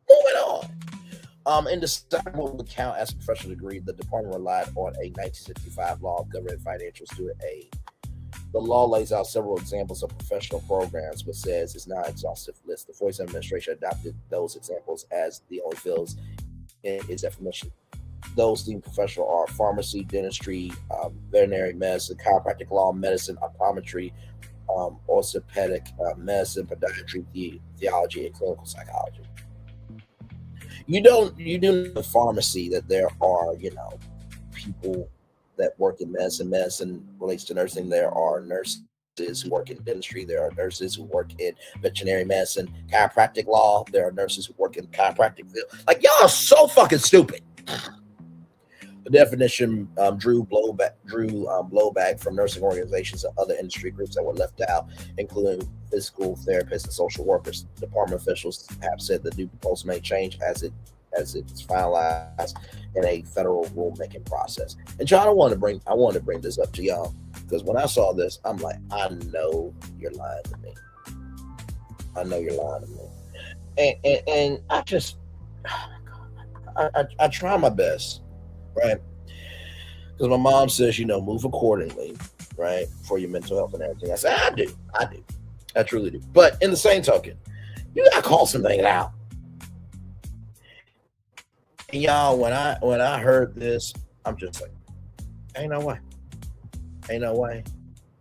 Moving on. In December, would count as a professional degree. The department relied on a 1965 law of government financial student aid. The law lays out several examples of professional programs, but says it's not an exhaustive list. The 47 administration adopted those examples as the only fields in its definition. Those deemed professional are pharmacy, dentistry, veterinary medicine, chiropractic law, medicine, optometry, orthopedic medicine, podiatry, theology, and clinical psychology. You do know pharmacy that there are, people that work in medicine. Medicine relates to nursing. There are nurses who work in dentistry. There are nurses who work in veterinary medicine. Chiropractic law. There are nurses who work in the chiropractic field. Like, y'all are so fucking stupid. The definition drew blowback from nursing organizations and other industry groups that were left out, including physical therapists and social workers. Department officials have said the new proposal may change as it's finalized in a federal rulemaking process. And John, I wanted to bring this up to y'all, because when I saw this, I'm like, I know you're lying to me. I know you're lying to me. And I just, I try my best, right? Because my mom says, move accordingly, right, for your mental health and everything. I say, I do. I truly do. But in the same token, you gotta call some things out. And y'all, when I heard this, I'm just like, ain't no way. Ain't no way.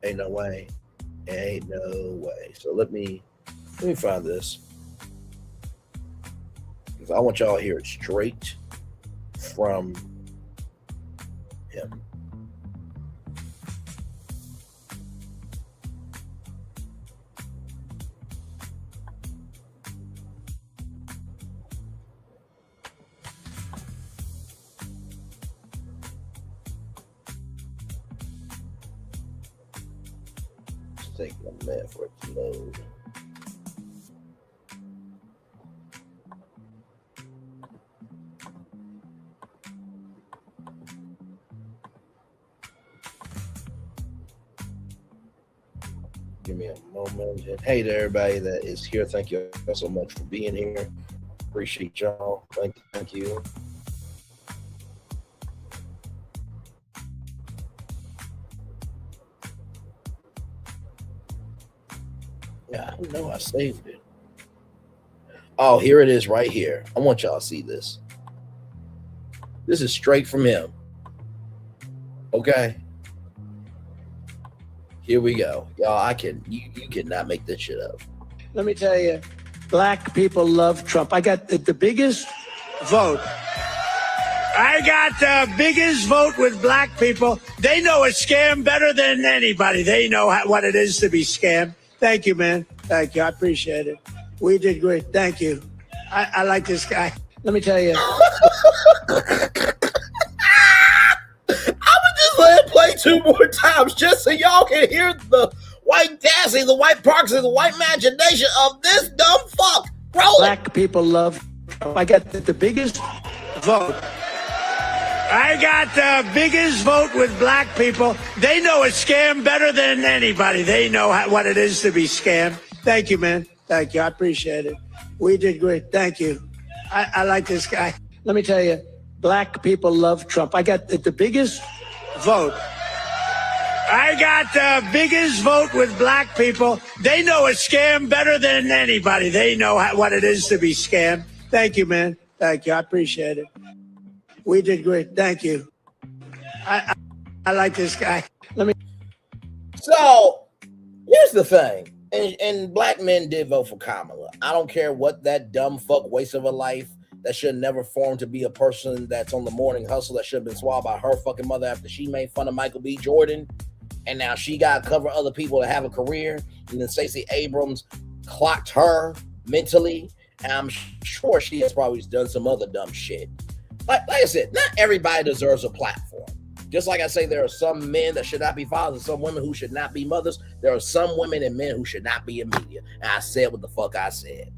Ain't no way. Ain't no way. So let me find this, because I want y'all to hear it straight from him. Taking a minute for it to load. Give me a moment. And hey to everybody that is here. Thank you so much for being here. Appreciate y'all. Thank you. Yeah, I know I saved it. Oh, here it is right here. I want y'all to see this. This is straight from him. Okay. Here we go. Y'all, you cannot make this shit up. Let me tell you, black people love Trump. I got the biggest vote. I got the biggest vote with black people. They know a scam better than anybody. They know what it is to be scammed. Thank you, man. Thank you. I appreciate it. We did great. Thank you. I like this guy. Let me tell you. Let it play 2 more times just so y'all can hear the white dancing, the white proxy, the white imagination of this dumb fuck. Roll it. Black people love Trump. I got the biggest vote. I got the biggest vote with black people. They know a scam better than anybody. They know what it is to be scammed. Thank you, man. Thank you. I appreciate it. We did great. Thank you. I like this guy. Let me tell you, black people love Trump. I got the biggest vote. I got the biggest vote with black people. They know a scam better than anybody. They know what it is to be scammed. Thank you, man. Thank you. I appreciate it. We did great. Thank you. I like this guy. So here's the thing. And black men did vote for Kamala. I don't care what that dumb fuck waste of a life that should never form to be a person that's on the morning hustle that should have been swallowed by her fucking mother after she made fun of Michael B. Jordan. And now she got to cover other people that have a career. And then Stacey Abrams clocked her mentally. And I'm sure she has probably done some other dumb shit. Like I said, not everybody deserves a platform. Just like I say, there are some men that should not be fathers, some women who should not be mothers. There are some women and men who should not be in media. And I said what the fuck I said.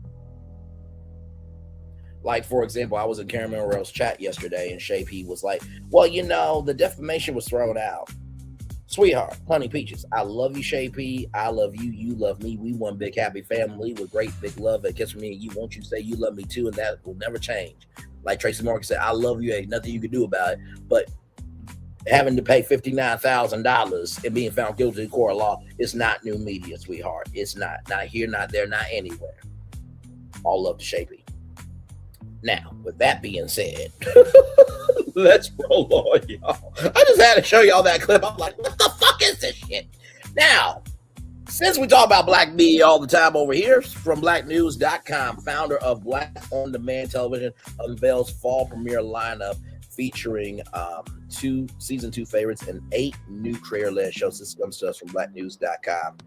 Like, for example, I was in Karen Monroe's chat yesterday, and Shay P was like, well, you know, the defamation was thrown out. Sweetheart, honey peaches, I love you, Shay P. I love you. You love me. We one big happy family with great big love that gets from me and you. Won't you say you love me too? And that will never change. Like Tracy Morgan said, I love you. Ain't nothing you can do about it. But having to pay $59,000 and being found guilty in court of law is not new media, sweetheart. It's not. Not here, not there, not anywhere. All love to Shay P. Now, with that being said, let's roll on, y'all. I just had to show y'all that clip. I'm like, what the fuck is this shit? Now, since we talk about black media all the time over here, from blacknews.com, founder of Black On Demand Television unveils fall premiere lineup featuring season 2 favorites and 8 new creator-led shows. This comes to us from blacknews.com.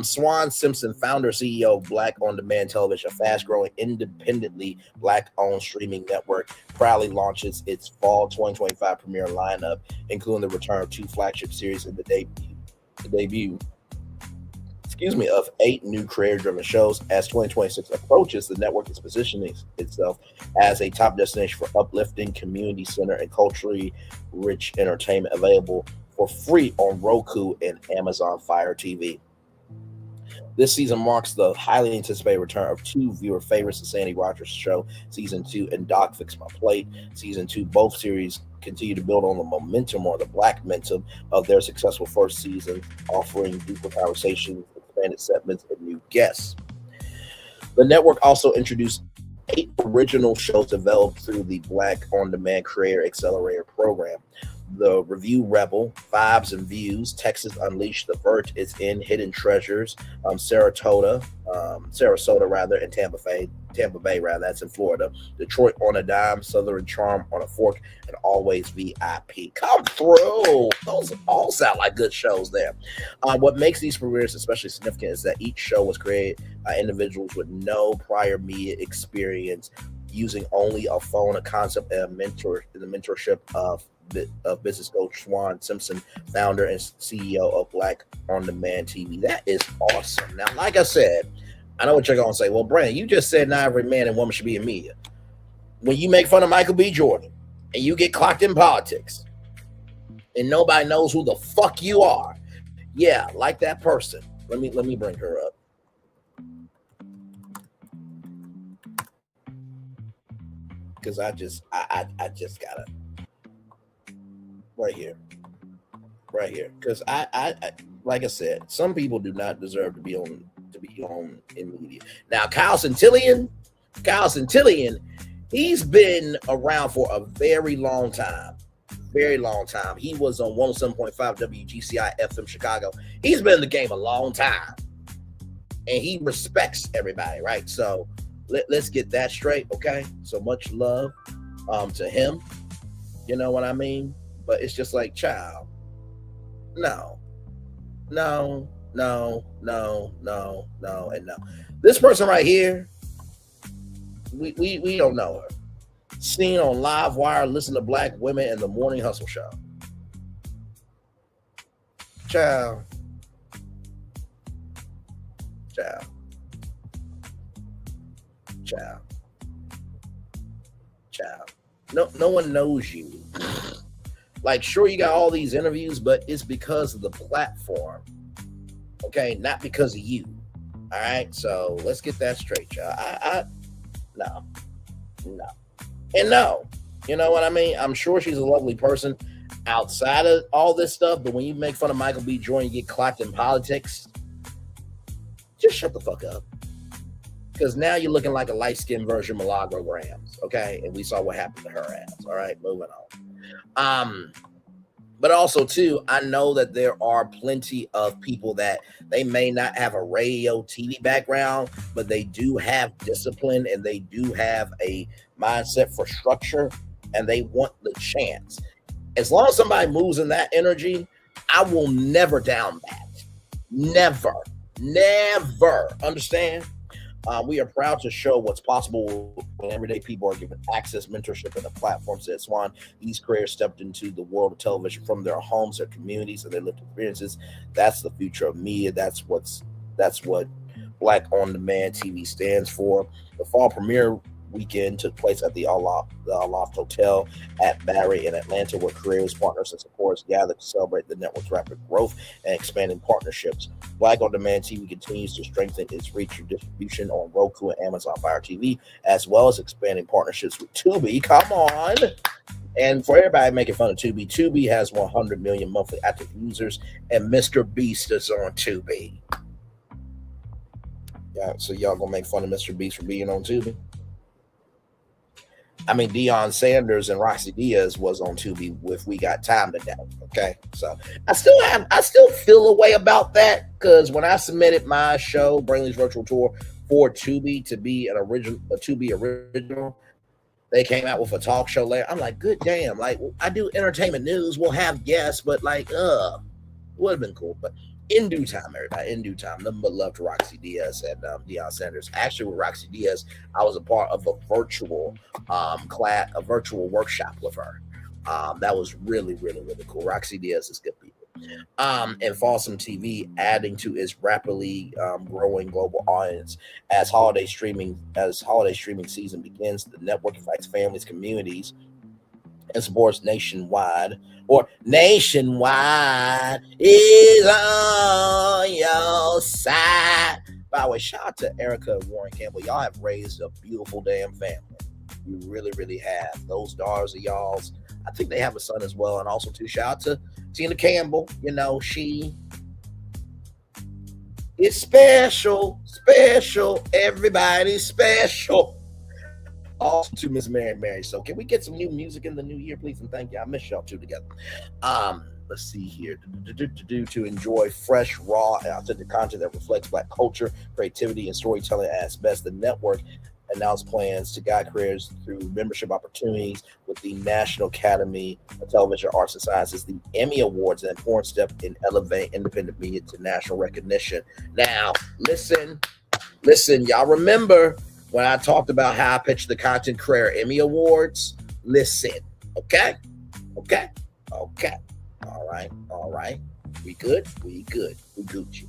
Swan Simpson, founder, CEO of Black On Demand Television, a fast-growing, independently Black-owned streaming network, proudly launches its fall 2025 premiere lineup, including the return of 2 flagship series and the debut of 8 new creator-driven shows. As 2026 approaches, the network is positioning itself as a top destination for uplifting, community-centered, and culturally rich entertainment available for free on Roku and Amazon Fire TV. This season marks the highly anticipated return of 2 viewer favorites, the Sandy Rogers Show Season 2 and Doc Fix My Plate Season 2. Both series continue to build on the momentum, or the black momentum, of their successful first season, offering deeper conversations, expanded segments, and new guests. The network also introduced 8 original shows developed through the Black On Demand Creator Accelerator Program. The Review Rebel, Vibes and Views, Texas Unleashed, The Verge Is In, Hidden Treasures, Sarasota, and Tampa Bay, that's in Florida, Detroit on a Dime, Southern Charm on a Fork, and Always VIP. Come through. Those all sound like good shows there. What makes these premieres especially significant is that each show was created by individuals with no prior media experience, using only a phone, a concept, and a mentor in the mentorship of business coach Swan Simpson, founder and CEO of Black On Demand TV. That is awesome. Now, like I said, I know what you're going to say. Well, Brandon, you just said not every man and woman should be in media. When you make fun of Michael B. Jordan and you get clocked in politics and nobody knows who the fuck you are, yeah, like that person, Let me bring her up. Because I just gotta right here. Because I like I said, some people do not deserve to be on in media. Now, Kyle Santillan, he's been around for a very long time. He was on 107.5 WGCI FM Chicago. He's been in the game a long time, and he respects everybody, right? So let's get that straight, okay? So much love to him. You know what I mean? But it's just like, child, no, and no. This person right here, we don't know her. Seen on Live Wire, listen to Black Women in the Morning Hustle Show. Child. No one knows you. Like, sure, you got all these interviews, but it's because of the platform. Okay, not because of you. All right, so let's get that straight, y'all. No. And no, you know what I mean? I'm sure she's a lovely person outside of all this stuff, but when you make fun of Michael B. Jordan, you get clocked in politics, just shut the fuck up. Because now you're looking like a light-skinned version of Milagro Grams, okay? And we saw what happened to her ass. All right, moving on. But also, too, I know that there are plenty of people that they may not have a radio, TV background, but they do have discipline and they do have a mindset for structure, and they want the chance. As long as somebody moves in that energy, I will never down that. Never. Understand? We are proud to show what's possible when everyday people are given access, mentorship, and a platform, said Swan. These careers stepped into the world of television from their homes, their communities, and their lived experiences. That's the future of media. That's what Black On Demand TV stands for. The fall premiere weekend took place at the Aloft Hotel at Battery in Atlanta, where creators, partners, and supporters gathered to celebrate the network's rapid growth and expanding partnerships. Black On Demand TV continues to strengthen its reach and distribution on Roku and Amazon Fire TV, as well as expanding partnerships with Tubi. Come on. And for everybody making fun of Tubi, Tubi has 100 million monthly active users, and Mr. Beast is on Tubi. Yeah, so y'all gonna make fun of Mr. Beast for being on Tubi? I mean, Deion Sanders and Roxy Diaz was on Tubi with We Got Time Today. Okay, so I still feel a way about that, because when I submitted my show, Brainley's Virtual Tour, for Tubi to be a Tubi original, they came out with a talk show later. I'm like, good damn! Like, I do entertainment news, we'll have guests, but like, would have been cool. But in due time, everybody, in due time. Nothing but love to Roxy Diaz and Deion Sanders. Actually, with Roxy Diaz, I was a part of a virtual a virtual workshop with her. That was really, really, really cool. Roxy Diaz is good people. And Folsom TV adding to its rapidly growing global audience as holiday streaming season begins. The network invites families, communities, and supports nationwide is on your side. By the way, shout out to Erica and Warren Campbell. Y'all have raised a beautiful damn family. You really, really have. Those daughters of y'all's, I think they have a son as well. And also, too, shout out to Tina Campbell. You know, she is special. Everybody's special. Also to Miss Mary. So can we get some new music in the new year, please? And thank you. I miss y'all two together. Let's see here. To enjoy fresh, raw, and authentic content that reflects Black culture, creativity, and storytelling at its best. The network announced plans to guide creators through membership opportunities with the National Academy of Television Arts and Sciences, the Emmy Awards, an important step in elevating independent media to national recognition. Now, listen, y'all remember when I talked about how I pitched the Content Creator Emmy Awards? Listen, okay? All right. We good? We good. We Gucci.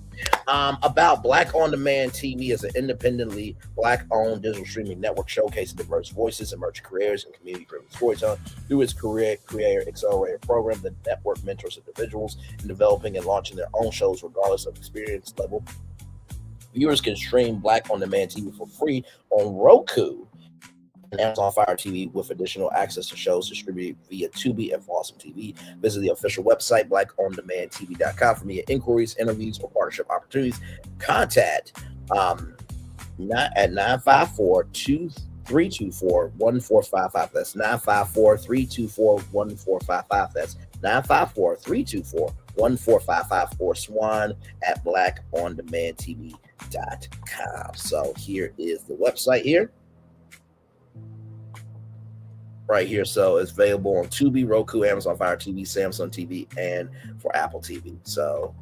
About Black On Demand TV is an independently Black-owned digital streaming network showcasing diverse voices, emerging careers, and community-driven storytelling. Through its Career Creator Accelerator program, the network mentors individuals in developing and launching their own shows regardless of experience level. Viewers can stream Black On Demand TV for free on Roku and Amazon Fire TV with additional access to shows distributed via Tubi and Awesome TV. Visit the official website, blackondemandtv.com, for media inquiries, interviews, or partnership opportunities. Contact at 954-324-1455. That's 954-324-1455. That's 954-324-1455, or Swan at blackondemandtv.com. So here is the website here. Right here. So it's available on Tubi, Roku, Amazon Fire TV, Samsung TV, and for Apple TV. So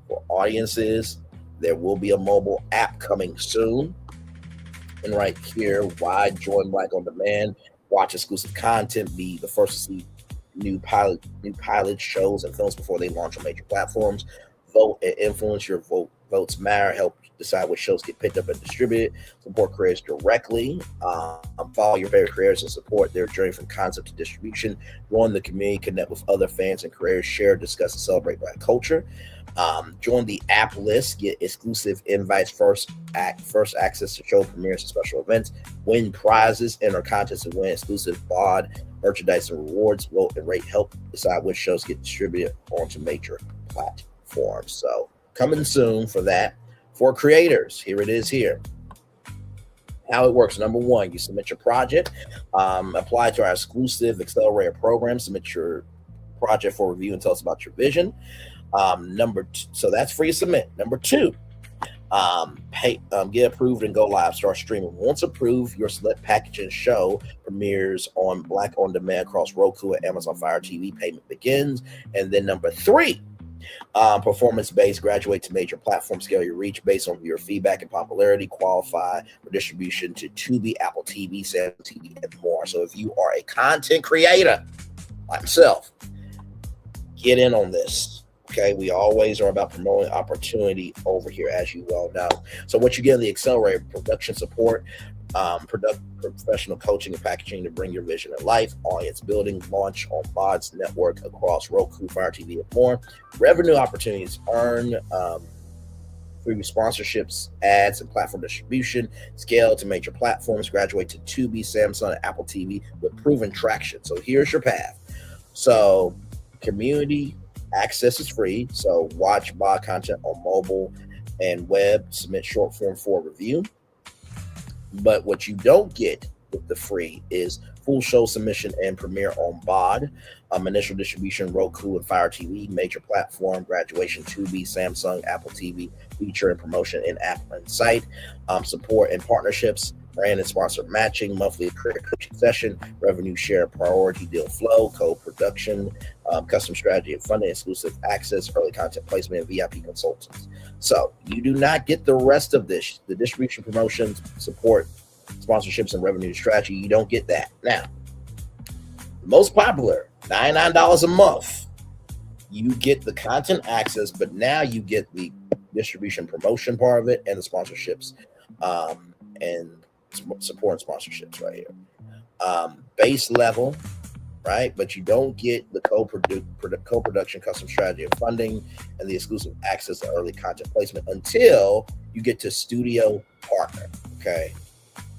for audiences, there will be a mobile app coming soon. And right here, why join Black On Demand? Watch exclusive content, be the first to see new pilot shows and films before they launch on major platforms. Vote and influence. Your votes matter. Help decide which shows get picked up and distributed. Support creators directly. Follow your favorite creators and support their journey from concept to distribution. Join the community, connect with other fans and creators, share, discuss, and celebrate Black culture. Join the app list, get exclusive invites, first access to show premieres and special events, win prizes, enter contests and win exclusive BOD merchandise and rewards. Vote and rate help decide which shows get distributed onto major platforms. So coming soon for that. For creators, here it is here. How it works. Number one, you submit your project, apply to our exclusive Accelerator program, submit your project for review and tell us about your vision. So that's free to submit. Number two, get approved and go live, start streaming. Once approved, your select package and show premieres on Black On Demand across Roku and Amazon Fire TV. Payment begins. And then number three, performance-based, graduate to major platform, scale your reach based on your feedback and popularity, qualify for distribution to Tubi, Apple TV, Samsung TV, and more. So if you are a content creator like myself, get in on this. Okay, we always are about promoting opportunity over here, as you well know. So what you get in the Accelerator: production support, professional coaching and packaging to bring your vision to life, audience building, launch on BOD's network across Roku, Fire TV, and more. Revenue opportunities: earn through sponsorships, ads, and platform distribution. Scale to major platforms. Graduate to Tubi, Samsung, and Apple TV with proven traction. So here's your path. So community access is free. So watch BOD content on mobile and web. Submit short form for review. But what you don't get with the free is full show submission and premiere on BOD, initial distribution Roku and Fire TV, major platform, graduation Tubi, Samsung, Apple TV, feature and promotion in app and site, support and partnerships, brand and sponsor matching, monthly career coaching session, revenue share, priority deal flow, co-production, custom strategy and funding, exclusive access, early content placement, and VIP consultants. So you do not get the rest of this, the distribution, promotions, support, sponsorships, and revenue strategy. You don't get that. Now, the most popular, $99 a month, you get the content access, but now you get the distribution promotion part of it and the sponsorships and support and sponsorships right here. Base level, right? But you don't get the co-production, custom strategy and funding, and the exclusive access to early content placement until you get to studio partner. Okay.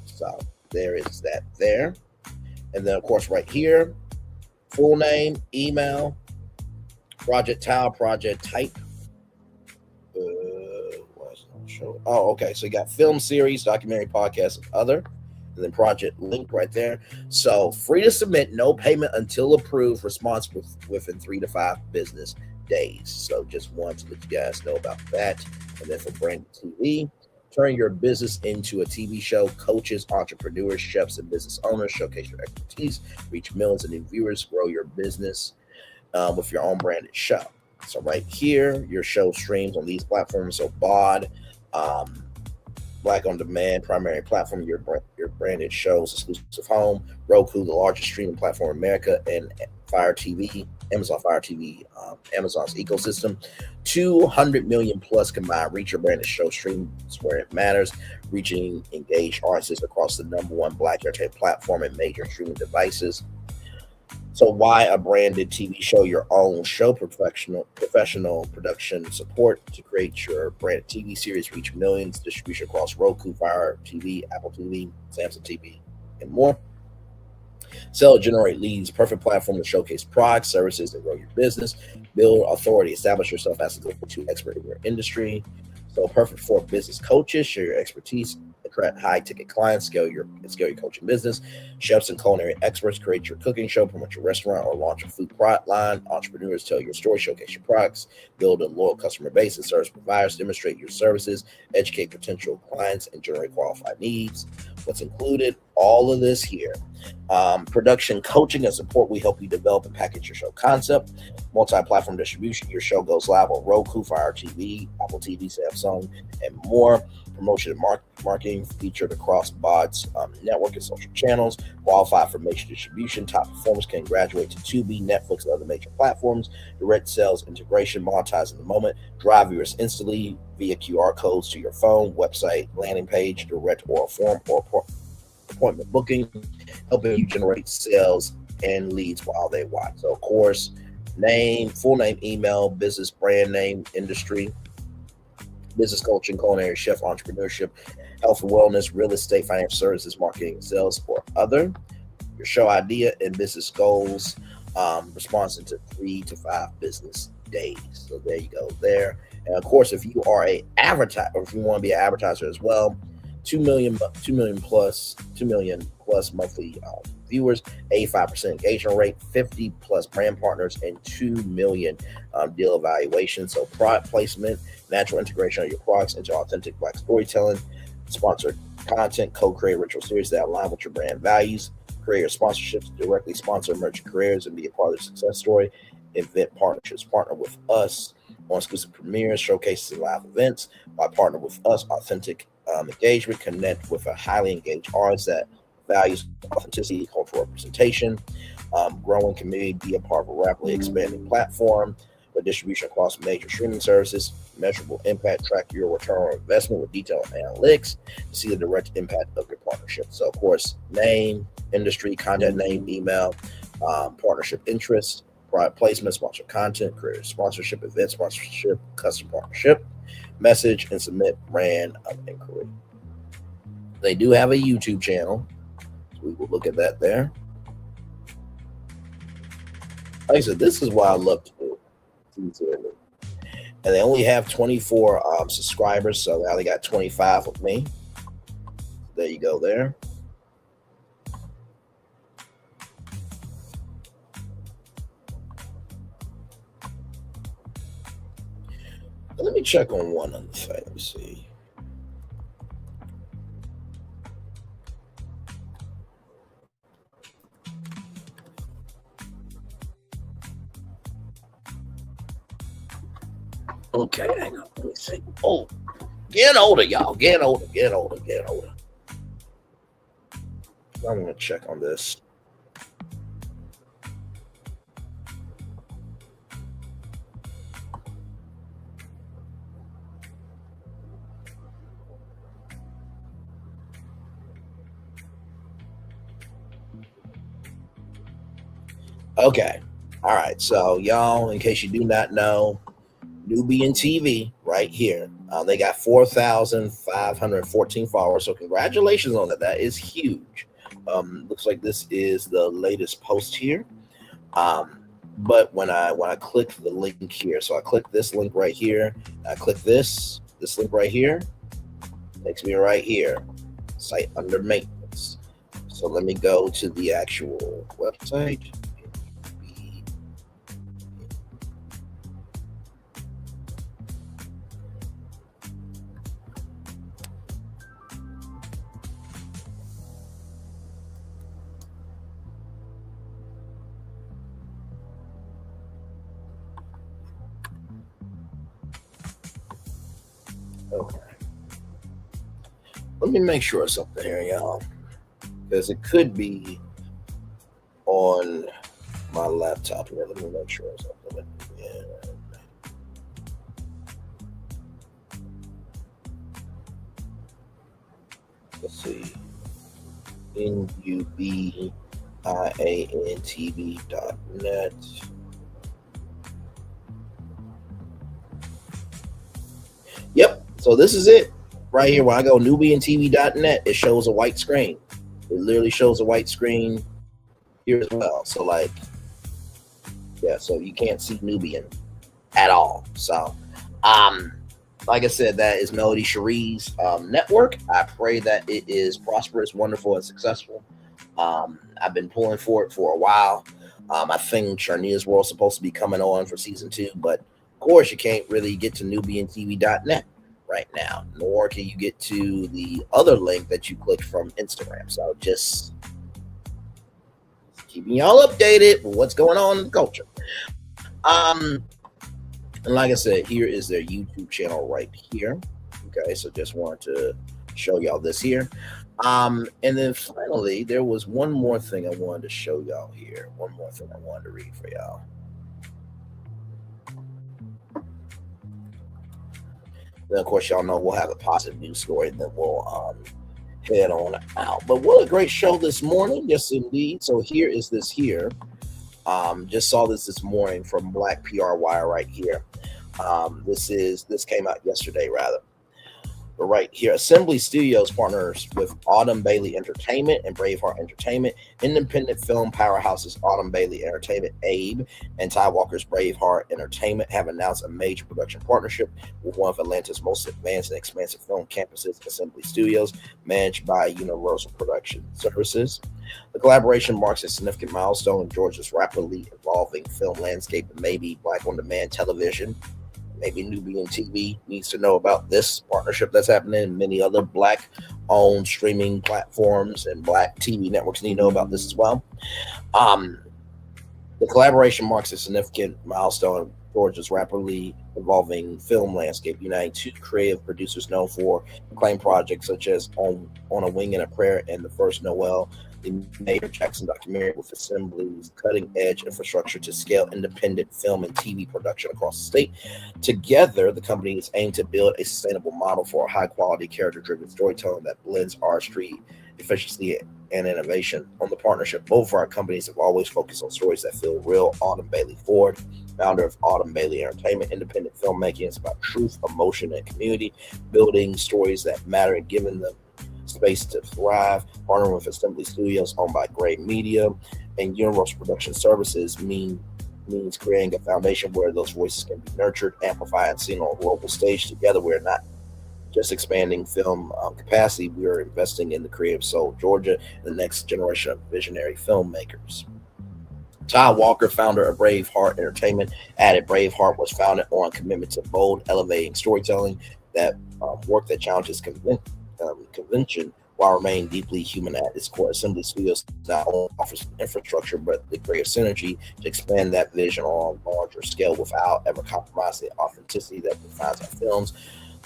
So there is that there. And then of course right here, full name, email, project tile, project type. Oh, okay. So you got film series, documentary, podcast, and other. And then project link right there. So free to submit, no payment until approved, response within 3 to 5 business days. So just wanted to let you guys know about that. And then for brand TV, turn your business into a TV show. Coaches, entrepreneurs, chefs, and business owners showcase your expertise, reach millions of new viewers, grow your business with your own branded show. So right here, your show streams on these platforms. So BOD, Black on demand, primary platform, your branded shows, exclusive home, Roku, the largest streaming platform in America, and Fire TV, Amazon Fire TV, Amazon's ecosystem. 200 million plus combined reach. Your branded show streams where it matters, reaching engaged audiences across the #1 Black entertainment platform and major streaming devices. So why a branded TV show? Your own show, professional production support to create your branded TV series, reach millions, distribution across Roku, Fire TV, Apple TV, Samsung TV, and more. Sell, generate leads, perfect platform to showcase products, services, and grow your business. Build authority, establish yourself as a go-to expert in your industry. So perfect for business coaches, share your expertise, attract high-ticket clients, scale your coaching business. Chefs and culinary experts, create your cooking show, promote your restaurant, or launch a food product line. Entrepreneurs, tell your story, showcase your products, build a loyal customer base, and service providers, demonstrate your services, educate potential clients, and generate qualified needs. What's included? All of this here. Production coaching and support. We help you develop and package your show concept. Multi-platform distribution. Your show goes live on Roku, Fire TV, Apple TV, Samsung, and more. Promotion and marketing featured across BOD's network and social channels. Qualified for major distribution. Top performers can graduate to Tubi, Netflix, and other major platforms. Direct sales integration. Monetize in the moment. Drive viewers instantly via QR codes to your phone, website, landing page, direct oral form, or appointment booking, helping you generate sales and leads while they watch. So, of course, name, full name, email, business, brand name, industry, business coaching, culinary, chef, entrepreneurship, health and wellness, real estate, financial services, marketing, sales, or other. Your show idea and business goals, responding to 3 to 5 business days. So there you go there. And of course, if you are a advertiser, or if you want to be an advertiser as well, 2 million plus monthly viewers, 85% engagement rate, 50 plus brand partners, and 2 million deal evaluations. So product placement, natural integration of your products into authentic Black storytelling, sponsored content, co-create ritual series that align with your brand values, create your sponsorships, directly sponsor emerging careers and be a part of the success story, event partnerships, partner with us on exclusive premieres, showcases, and live events. By partner with us, authentic engagement, connect with a highly engaged audience that values authenticity, cultural representation, growing community, be a part of a rapidly expanding platform with distribution across major streaming services, measurable impact, track your return on investment with detailed analytics to see the direct impact of your partnership. So, of course, name, industry, contact name, email, partnership interest, product placement, sponsor content, creator sponsorship, event sponsorship, custom partnership, message, and submit brand inquiry. They do have a YouTube channel. So we will look at that there. Like I said, this is what I love to do. And they only have 24 subscribers, so now they got 25 with me. There you go there. Let me check on one other thing. Let me see. Okay, hang on. Let me see. Oh, getting older, y'all. Getting older. I'm gonna check on this. Okay. All right. So, y'all, in case you do not know, Nubian TV right here. They got 4,514 followers. So, congratulations on that. That is huge. Looks like this is the latest post here. But when I click the link here, so I click this link right here. I click this link right here. Takes me right here. Site under maintenance. So let me go to the actual website. Okay. Let me make sure of something here, y'all, because it could be on my laptop here. Let me make sure of something. Yeah. Let's see. NUBIANTV.net. Yep. So this is it right here. When I go NubianTV.net, it shows a white screen. It literally shows a white screen here as well. So like, yeah, so you can't see Nubian at all. So, like I said, that is Melody Cherie's network. I pray that it is prosperous, wonderful, and successful. I've been pulling for it for a while. I think Sharnia's World is supposed to be coming on for season 2, but of course you can't really get to NubianTV.net right now, nor can you get to the other link that you clicked from Instagram. So just keeping y'all updated with what's going on in the culture. And like I said, here is their YouTube channel right here. Okay, so just wanted to show y'all this here. And then finally, there was one more thing I wanted to show y'all here. One more thing I wanted to read for y'all. Then, of course, y'all know we'll have a positive news story. Then we'll head on out. But what a great show this morning. Yes, indeed. So here is this here. Just saw this morning from Black PR Wire right here. This came out yesterday, rather. But right here, Assembly Studios partners with Autumn Bailey Entertainment and Braveheart Entertainment. Independent film powerhouses Autumn Bailey Entertainment, Abe, and Ty Walker's Braveheart Entertainment have announced a major production partnership with one of Atlanta's most advanced and expansive film campuses, Assembly Studios, managed by Universal Production Services. The collaboration marks a significant milestone in Georgia's rapidly evolving film landscape and maybe Black-on-demand television. Maybe Nubian TV needs to know about this partnership that's happening, and many other Black-owned streaming platforms and Black TV networks need to know about this as well. The collaboration marks a significant milestone in Georgia's rapidly evolving film landscape, uniting two creative producers known for acclaimed projects such as On a Wing and a Prayer and The First Noel, the Mayor Jackson documentary, with Assembly's cutting-edge infrastructure to scale independent film and TV production across the state. Together, the companies aim to build a sustainable model for a high-quality, character-driven storytelling that blends artistry, efficiency, and innovation. On the partnership, both of our companies have always focused on stories that feel real. Autumn Bailey Ford, founder of Autumn Bailey Entertainment, independent filmmaking is about truth, emotion, and community, building stories that matter and giving them space to thrive. Partnering with Assembly Studios, owned by Gray Media and Universal Production Services, means creating a foundation where those voices can be nurtured, amplified, and seen on a global stage. Together, we're not just expanding film capacity, we are investing in the creative soul of Georgia and the next generation of visionary filmmakers. Ty Walker, founder of Braveheart Entertainment, added Braveheart was founded on commitment to bold, elevating storytelling that work that challenges convention while remaining deeply human at its core. Assembly Studios not only offers infrastructure but the creative synergy to expand that vision on a larger scale without ever compromising the authenticity that defines our films.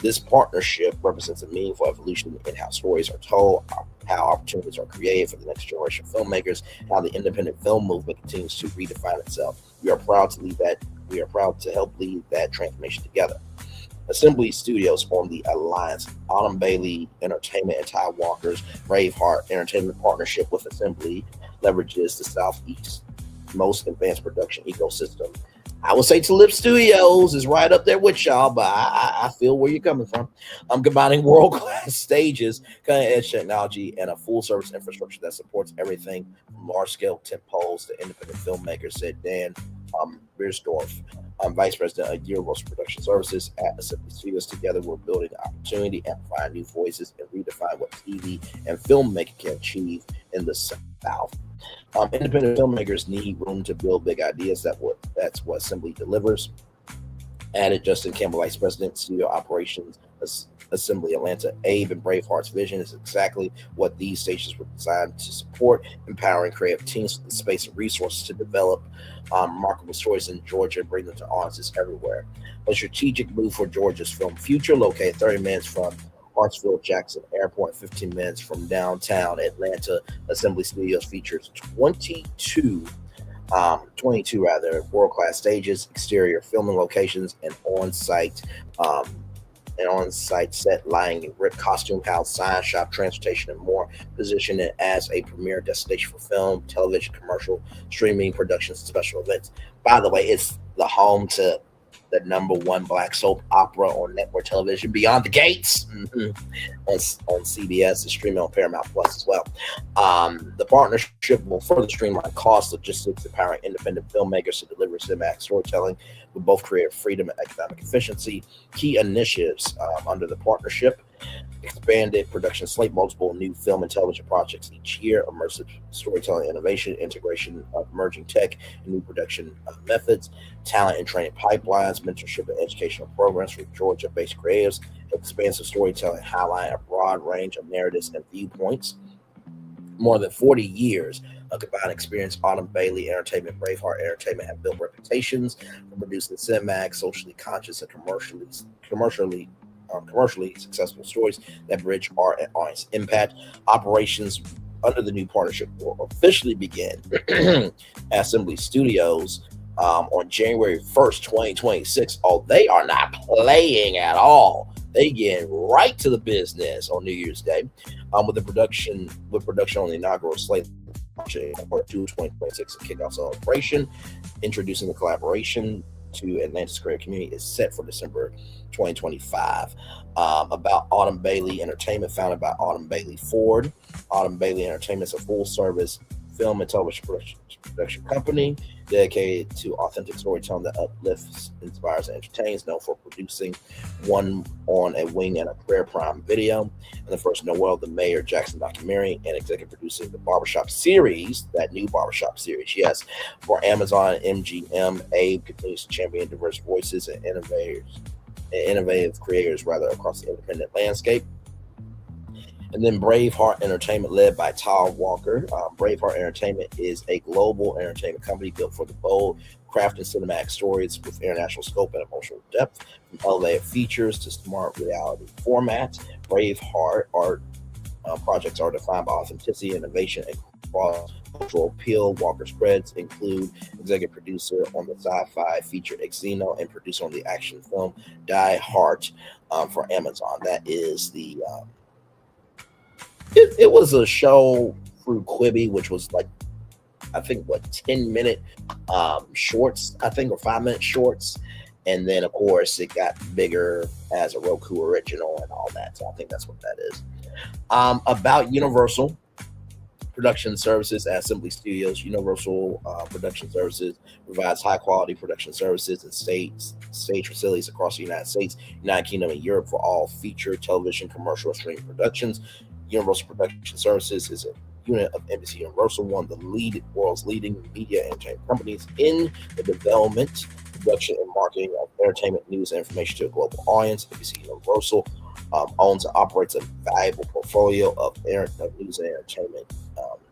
This partnership represents a meaningful evolution in how stories are told, how opportunities are created for the next generation of filmmakers, how the independent film movement continues to redefine itself. We are proud to lead that. We are proud to help lead that transformation together. Assembly Studios formed the alliance. Autumn Bailey Entertainment and Ty Walker's Braveheart Entertainment partnership with Assembly leverages the Southeast's most advanced production ecosystem. I would say Tulip Studios is right up there with y'all, but I feel where you're coming from. I'm combining world-class stages, cutting-edge technology, and a full-service infrastructure that supports everything from large-scale tent poles to independent filmmakers, said Dan Beersdorf, Vice President of Universal Production Services at Assembly Studios. Together, we're building opportunity, amplifying new voices, and redefine what TV and filmmaking can achieve in the South. Independent filmmakers need room to build big ideas. That's what Assembly delivers. Added Justin Campbell, Vice President, Studio Operations, Assembly Atlanta. Abe and Braveheart's vision is exactly what these stations were designed to support, empowering creative teams with the space and resources to develop remarkable stories in Georgia and bring them to audiences everywhere. A strategic move for Georgia's film future, located 30 minutes from Hartsfield Jackson Airport, 15 minutes from downtown Atlanta. Assembly Studios features 22 world-class stages, exterior filming locations, and on-site set lighting, RIP costume house, sign shop, transportation, and more. Position it as a premier destination for film, television, commercial, streaming, productions, and special events. By the way, it's the home to the #1 black soap opera on network television, Beyond the Gates, on CBS. It's streaming on Paramount Plus as well. The partnership will further streamline costs, logistics, empowering independent filmmakers to deliver cinematic storytelling with both creative freedom and economic efficiency. Key initiatives under the partnership: expanded production slate, multiple new film and television projects each year, immersive storytelling innovation, integration of emerging tech and new production methods, talent and training pipelines, mentorship and educational programs for Georgia-based creatives, expansive storytelling, highlighting a broad range of narratives and viewpoints. More than 40 years of combined experience, Autumn Bailey Entertainment, Braveheart Entertainment have built reputations for producing cinematic, socially conscious, and commercially successful stories that bridge art and audience impact. Operations under the new partnership will officially begin at Assembly Studios on January 1st, 2026. Oh, they are not playing at all. They get right to the business on New Year's Day with production on the inaugural slate for 2026 kickoff celebration. Introducing the collaboration to Atlanta's creative community is set for December 2025. About Autumn Bailey Entertainment, founded by Autumn Bailey Ford. Autumn Bailey Entertainment is a full-service film and television production company dedicated to authentic storytelling that uplifts, inspires, and entertains. Known for producing One on a Wing and a Prayer Prime Video, and the first Noel the Mayor Jackson documentary, and executive producing the Barbershop series, that new Barbershop series, yes, for Amazon and MGM. Abe continues to champion diverse voices and innovative creators across the independent landscape. And then Braveheart Entertainment, led by Todd Walker. Braveheart Entertainment is a global entertainment company built for the bold, crafting cinematic stories with international scope and emotional depth. From elevated features to smart reality formats, Braveheart projects are defined by authenticity, innovation, and cross-cultural appeal. Walker's credits include executive producer on the sci-fi feature Xeno and producer on the action film Die Hard for Amazon. That is the... It was a show through Quibi, which was like, I think, 10-minute shorts, I think, or 5-minute shorts. And then, of course, it got bigger as a Roku original and all that. So I think that's what that is. About Universal Production Services at Assembly Studios. Universal Production Services provides high-quality production services and stage facilities across the United States, United Kingdom, and Europe for all feature, television, commercial, and streaming productions. Universal Production Services is a unit of NBC Universal, one of the world's leading media and entertainment companies in the development, production, and marketing of entertainment, news, and information to a global audience. NBC Universal owns and operates a valuable portfolio of news and entertainment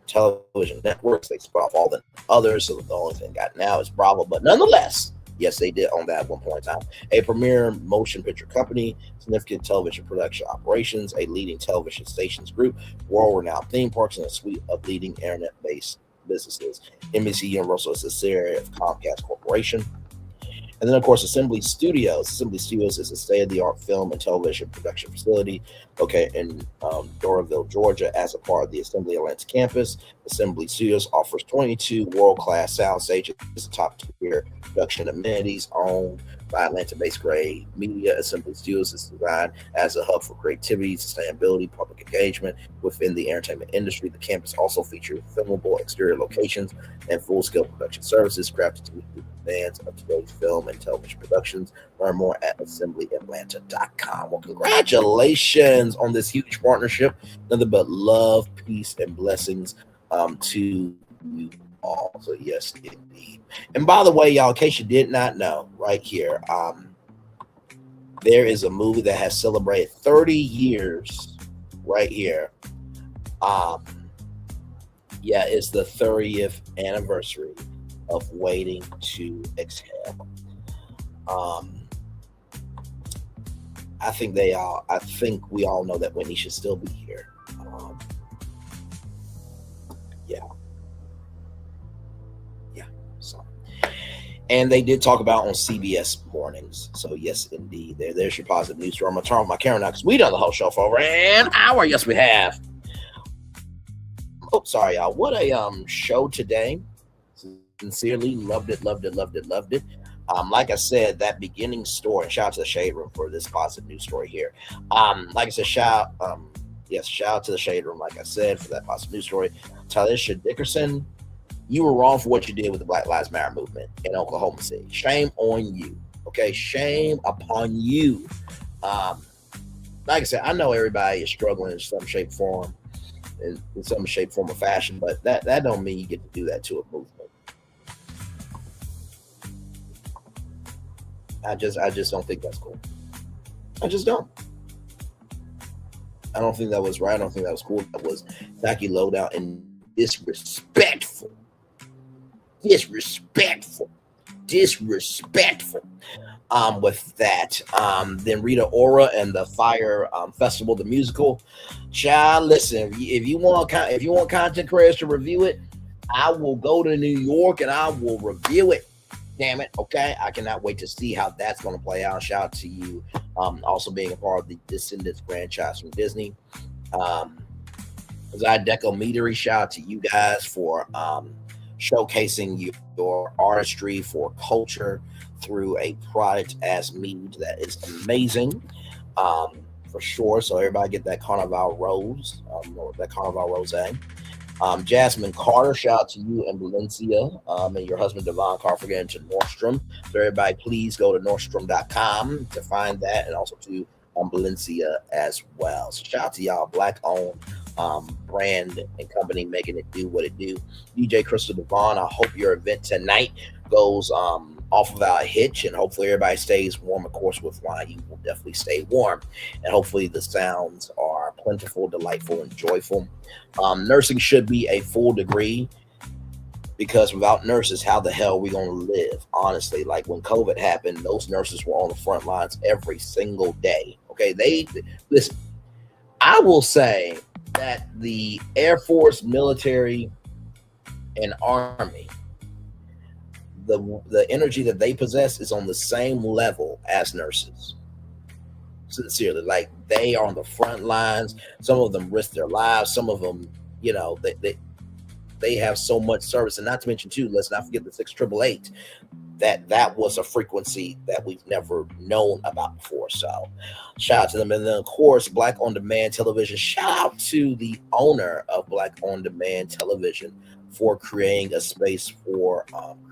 television networks. They spun off all the others, so the only thing got now is Bravo, but nonetheless, yes, they did own that at one point in time. A premier motion picture company, significant television production operations, a leading television stations group, world-renowned theme parks, and a suite of leading internet-based businesses. NBC Universal is a subsidiary of Comcast Corporation. And then, of course, Assembly Studios. Assembly Studios is a state-of-the-art film and television production facility located in Doraville, Georgia. As a part of the Assembly Atlanta campus, Assembly Studios offers 22 world-class sound stages, top-tier production amenities owned by Atlanta-based Gray Media. Assembly Studios is designed as a hub for creativity, sustainability, public engagement within the entertainment industry. The campus also features filmable exterior locations and full-scale production services crafted to meet the demands of today's film and television productions. Learn more at assemblyatlanta.com. Well, congratulations on this huge partnership. Nothing but love, peace, and blessings to you all. So yes, indeed. And by the way, y'all, in case you did not know, right here, there is a movie that has celebrated 30 years right here. Yeah, it's the 30th anniversary of Waiting to Exhale. I think we all know that Whitney should still be here. Yeah. So, and they did talk about on CBS mornings. So yes, indeed, there's your positive news story. I'm gonna turn off my camera now because we done the whole show for over an hour. Yes, we have. Oh, sorry, y'all. What a show today. Sincerely loved it. Like I said, that beginning story, shout out to the Shade Room for this positive news story here. Like I said, shout out to the Shade Room, like I said, for that positive news story. Tashella Dickerson, you were wrong for what you did with the Black Lives Matter movement in Oklahoma City. Shame on you. Okay, shame upon you. Like I said, I know everybody is struggling in some shape, form, in some shape, form, or fashion, but that don't mean you get to do that to a movement. I just don't think that's cool. I just don't. I don't think that was right. I don't think that was cool. That was tacky, low down, and disrespectful. With that, then Rita Ora and the Fire Festival, the musical. Child, listen. If you want content creators to review it, I will go to New York and I will review it. Damn it. Okay. I cannot wait to see how that's going to play out. Shout out to you. Also being a part of the Descendants franchise from Disney. Zydeco Meadery, shout out to you guys for showcasing your artistry for culture through a product as mead that is amazing. For sure. So everybody get that Carnival Rose, that Carnival Rosé. Jasmine Carter, shout out to you and Balacia, and your husband DeVone Carter for getting to Nordstrom. So everybody, please go to Nordstrom.com to find that, and also to Balacia as well. So shout out to y'all, Black-owned brand and company making it do what it do. DJ Crystal DeVone, I hope your event tonight goes off without a hitch, and hopefully everybody stays warm. Of course, with wine, you will definitely stay warm, and hopefully the sounds are plentiful, delightful, and joyful. Nursing should be a full degree, because without nurses, how the hell are we going to live? Honestly, like when COVID happened, those nurses were on the front lines every single day. Okay, listen. I will say that the Air Force, military, and Army, the energy that they possess is on the same level as nurses. Sincerely, like they are on the front lines. Some of them risk their lives. Some of them, they have so much service, and not to mention too, let's not forget the 6888. That was a frequency that we've never known about before. So shout out to them. And then of course, Black On Demand Television. Shout out to the owner of Black On Demand Television for creating a space for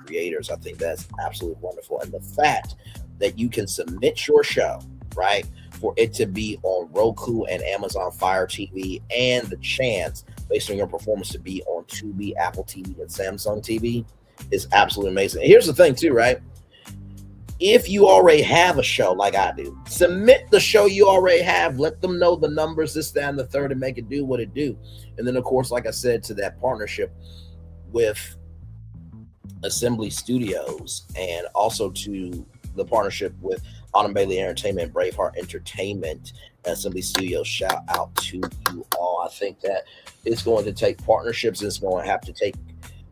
creators. I think that's absolutely wonderful. And the fact that you can submit your show, right, for it to be on Roku and Amazon Fire TV, and the chance, based on your performance, to be on Tubi, Apple TV, and Samsung TV is absolutely amazing. And here's the thing too, right? If you already have a show like I do, submit the show you already have. Let them know the numbers, this, that, and the third, and make it do what it do. And then, of course, like I said, to that partnership with Assembly Studios, and also to the partnership with Autumn Bailey Entertainment, Braveheart Entertainment, Assembly Studios. Shout out to you all. I think that it's going to take partnerships. It's going to have to take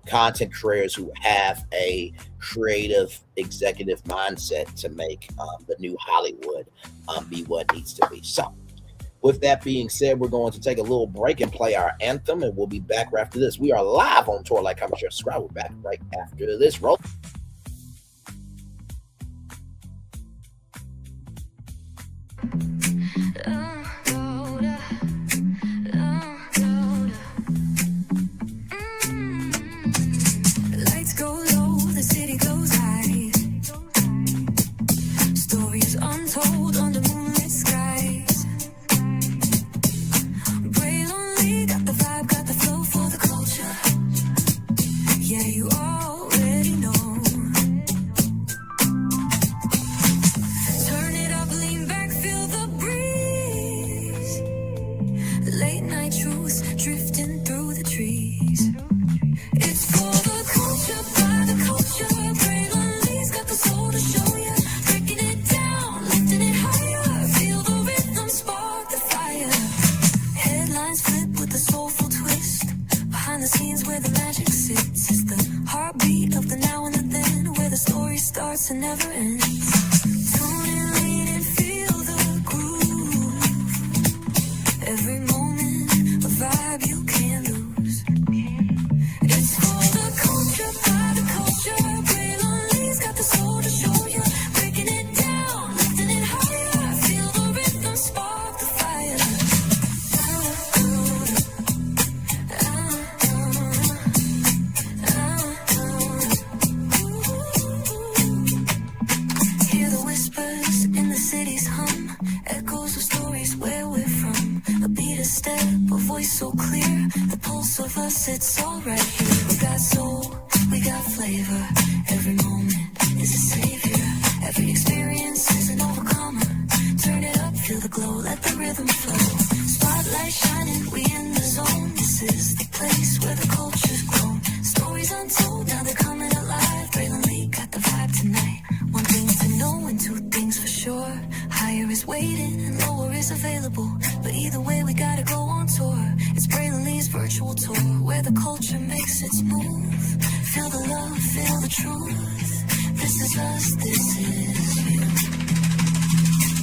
content creators who have a creative executive mindset to make the new Hollywood be what it needs to be. So with that being said, we're going to take a little break and play our anthem, and we'll be back right after this. We are live on tour. Like, comment, share, subscribe. We're back right after this. Roll. Lights go low, the city goes high. Stories untold under moonlit skies. Brave lonely, got the vibe, got the flow for the culture. Yeah, you already know. Turn it up, lean back, feel the breeze. Late night truths drifting through the trees. It's for the culture, by the culture. Brave lonely's got the soul to show ya. Breaking it down, lifting it higher. Feel the it never ends. Tune in, lean and feel the groove. Every moment, a vibe you can't lose. It's for the culture, by the culture. Braylon's got the soul to show you. Breaking it down, lifting it higher. Feel the rhythm, spark the fire. Hear the whispers in the city's hum. Echoes of stories where we're from. A beat, a step, a voice so clear. The pulse of us, it's all right here. We got soul, we got flavor. Every moment is a savior. Every experience is an overcomer. Turn it up, feel the glow, let the rhythm flow. Spotlight shining, we in the zone. This is the place where the culture's grown. Stories untold, now they're coming alive. Braylon Lee got the vibe tonight. One thing to know and two things for sure. Higher is waiting and lower is available. But either way, we gotta go on tour. It's Braylon Lee's virtual tour, where the culture makes its move. Feel the love, feel the truth. This is us, this is you.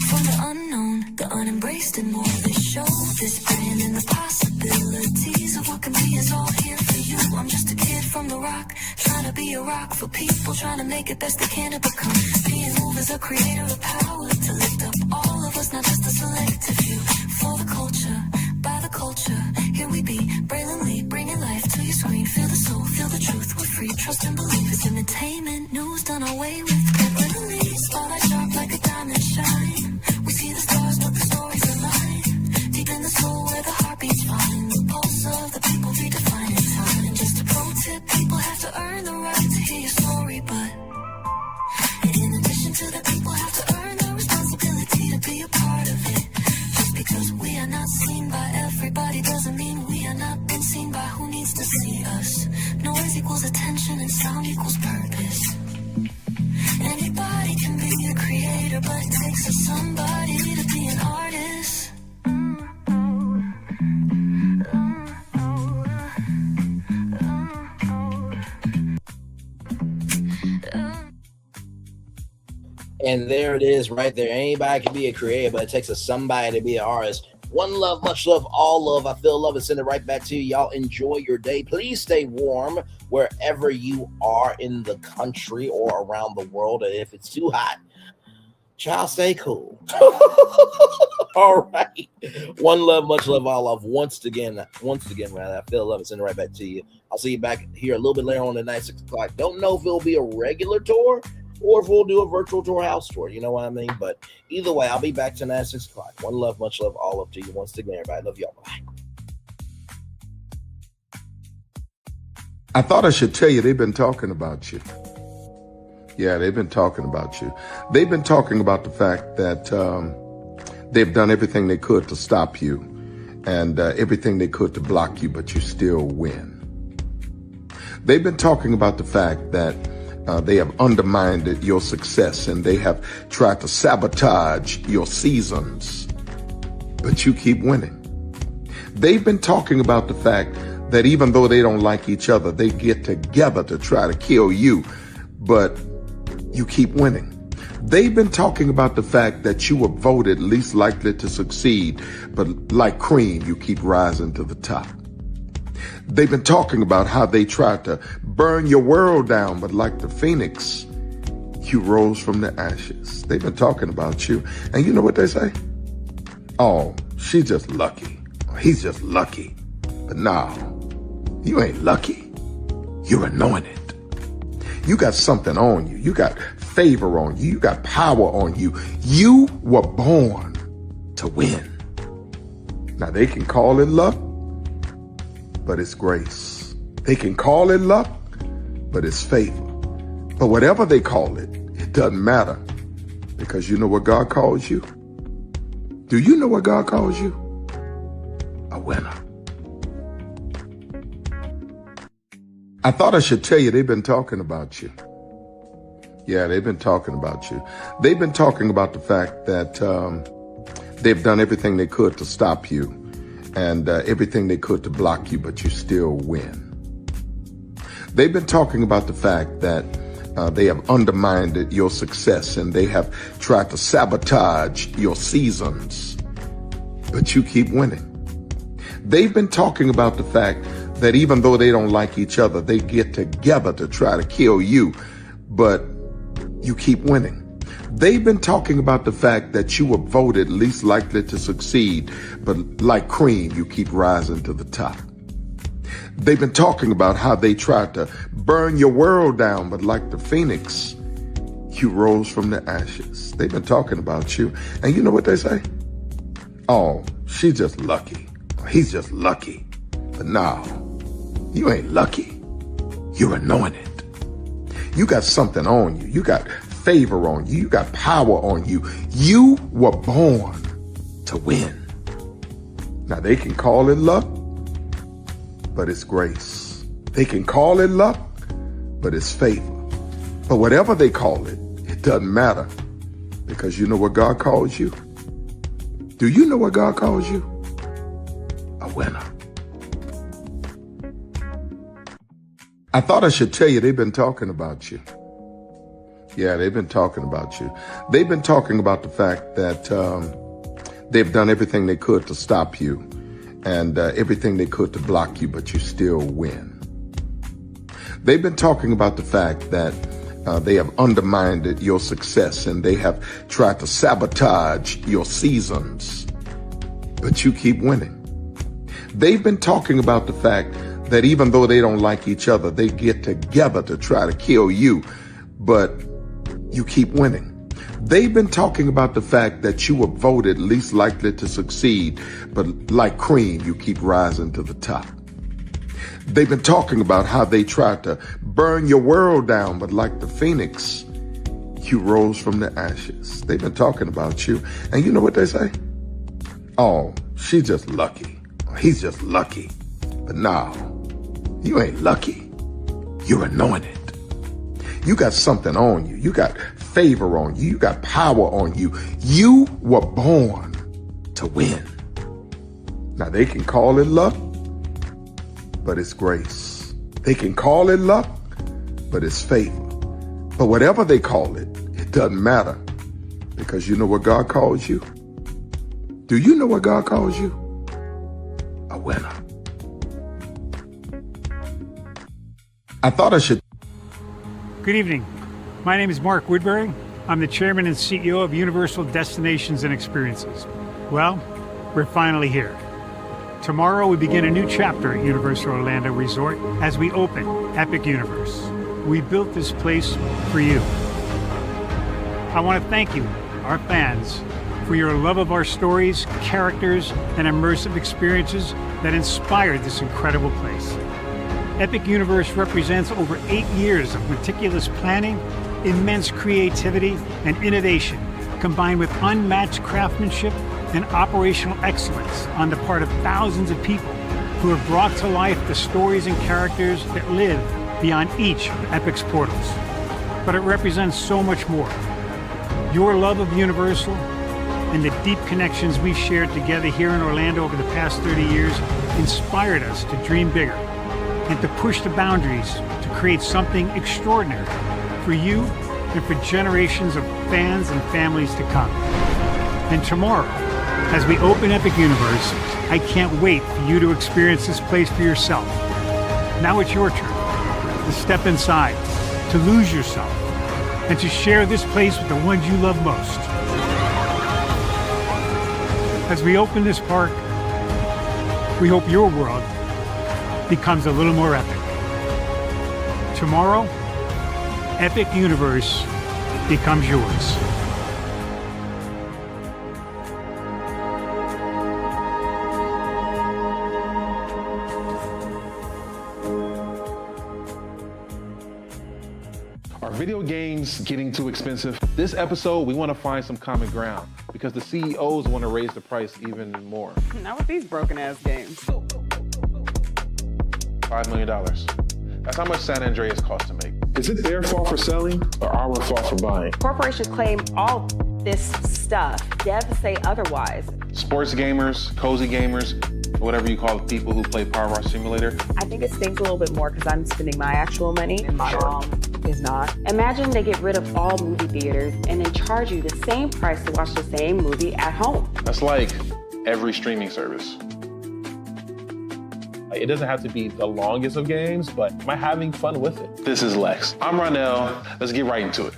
From the unknown, the unembraced and more. This show, this brand and the possibilities of what can be is all here for you. I'm just a kid from the rock, trying to be a rock for people, trying to make it best they can to become. Being moved is a creator of power to lift up all of us, not just a selective few. For the culture, by the culture, here we be. Braylon Lee, bringing life to your screen. Feel the soul, feel the truth, we're free. Trust and believe it's entertainment, news done our way with. Braylon Lee, spotlight sharp like a diamond shine. We see the stars, but the stories align. Deep in the soul where the heartbeats find. The pulse of the people redefining time. Just a pro tip, people have to earn the right to hear your story, but in addition to that, people have to earn the responsibility to be a part of it. Just because we are not seen by everybody doesn't mean we are not been seen by who needs to see us. Noise equals attention and sound equals purpose. Anybody can be a creator, but it takes a somebody to be an artist. And there it is right there. Anybody can be a creator, but it takes a somebody to be an artist. One love, much love, all love. I feel love and send it right back to you. Y'all enjoy your day. Please stay warm wherever you are in the country or around the world. And if it's too hot, child, stay cool. All right. One love, much love, all love. Once again, I feel love and send it right back to you. I'll see you back here a little bit later on tonight, 6 o'clock. Don't know if it'll be a regular tour or if we'll do a virtual tour, house tour. You know what I mean? But either way, I'll be back tonight at 6 o'clock. One love, much love, all love to you. Once again, everybody. Love y'all. Bye. I thought I should tell you, they've been talking about you. Yeah, they've been talking about you. They've been talking about the fact that they've done everything they could to stop you and everything they could to block you, but you still win. They've been talking about the fact that they have undermined your success and they have tried to sabotage your seasons, but you keep winning. They've been talking about the fact that even though they don't like each other, they get together to try to kill you, but you keep winning. They've been talking about the fact that you were voted least likely to succeed, but like cream, you keep rising to the top. They've been talking about how they tried to burn your world down, but like the phoenix, you rose from the ashes. They've been talking about you. And you know what they say? Oh, she's just lucky. He's just lucky. But no, you ain't lucky. You're anointed. You got something on you. You got favor on you. You got power on you. You were born to win. Now they can call it luck, but it's grace. They can call it luck, but it's favor. But whatever they call it, it doesn't matter, because you know what God calls you? Do you know what God calls you? A winner. I thought I should tell you, they've been talking about you. Yeah, they've been talking about you. They've been talking about the fact that they've done everything they could to stop you and everything they could to block you, but you still win. They've been talking about the fact that They have undermined your success, and they have tried to sabotage your seasons, but you keep winning. They've been talking about the fact that even though they don't like each other, they get together to try to kill you, but you keep winning. They've been talking about the fact that you were voted least likely to succeed, but like cream, you keep rising to the top. They've been talking about how they tried to burn your world down, but like the phoenix, you rose from the ashes. They've been talking about you, and you know what they say? Oh, she's just lucky. He's just lucky. But no, you ain't lucky. You're anointed. You got something on you. You got favor on you. You got power on you. You were born to win. Now they can call it luck, but it's grace. They can call it luck, but it's favor. But whatever they call it, it doesn't matter, because you know what God calls you? Do you know what God calls you? A winner. I thought I should tell you, they've been talking about you. Yeah, they've been talking about you. They've been talking about the fact that they've done everything they could to stop you, and everything they could to block you, but you still win. They've been talking about the fact that they have undermined your success, and they have tried to sabotage your seasons, but you keep winning. They've been talking about the fact that even though they don't like each other, they get together to try to kill you, but you keep winning. They've been talking about the fact that you were voted least likely to succeed, but like cream, you keep rising to the top. They've been talking about how they tried to burn your world down, but like the phoenix, you rose from the ashes. They've been talking about you, and you know what they say? Oh, she's just lucky. He's just lucky. But no, you ain't lucky. You're anointed. You got something on you. You got favor on you. You got power on you. You were born to win. Now they can call it luck, but it's grace. They can call it luck, but it's favor. But whatever they call it, it doesn't matter, because you know what God calls you? Do you know what God calls you? A winner. I thought I should. Good evening. My name is Mark Woodbury. I'm the chairman and CEO of Universal Destinations and Experiences. Well, we're finally here. Tomorrow we begin a new chapter at Universal Orlando Resort as we open Epic Universe. We built this place for you. I want to thank you, our fans, for your love of our stories, characters, and immersive experiences that inspired this incredible place. Epic Universe represents over 8 years of meticulous planning, immense creativity, and innovation, combined with unmatched craftsmanship and operational excellence on the part of thousands of people who have brought to life the stories and characters that live beyond each of Epic's portals. But it represents so much more. Your love of Universal and the deep connections we've shared together here in Orlando over the past 30 years inspired us to dream bigger and to push the boundaries to create something extraordinary for you and for generations of fans and families to come. And tomorrow, as we open Epic Universe, I can't wait for you to experience this place for yourself. Now it's your turn to step inside, to lose yourself, and to share this place with the ones you love most. As we open this park, we hope your world becomes a little more epic. Tomorrow, Epic Universe becomes yours. Are video games getting too expensive? This episode, we want to find some common ground because the CEOs want to raise the price even more. Not with these broken ass games. $5 million. That's how much San Andreas costs to make. Is it their fault for selling or our fault for buying? Corporations claim all this stuff. Devs say otherwise. Sports gamers, cozy gamers, whatever you call the people who play Power Wash Simulator. I think it stings a little bit more because I'm spending my actual money. is not. Imagine they get rid of all movie theaters and then charge you the same price to watch the same movie at home. That's like every streaming service. It doesn't have to be the longest of games, but am I having fun with it? This is Lex. I'm Ronell. Let's get right into it.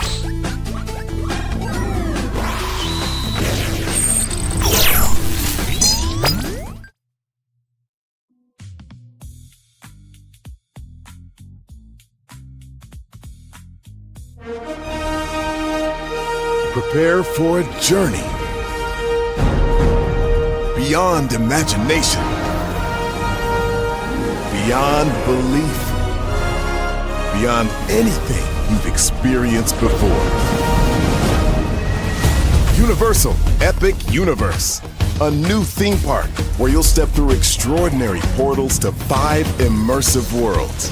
Prepare for a journey beyond imagination, beyond belief, beyond anything you've experienced before. Universal Epic Universe, a new theme park where you'll step through extraordinary portals to 5 immersive worlds.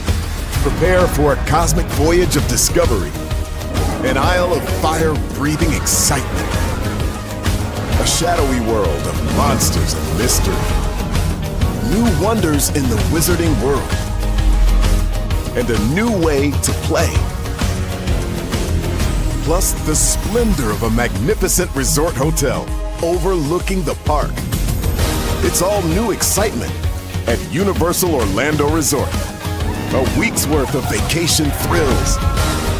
Prepare for a cosmic voyage of discovery, an isle of fire-breathing excitement, a shadowy world of monsters and mystery, new wonders in the wizarding world, and a new way to play. Plus the splendor of a magnificent resort hotel overlooking the park. It's all new excitement at Universal Orlando Resort. A week's worth of vacation thrills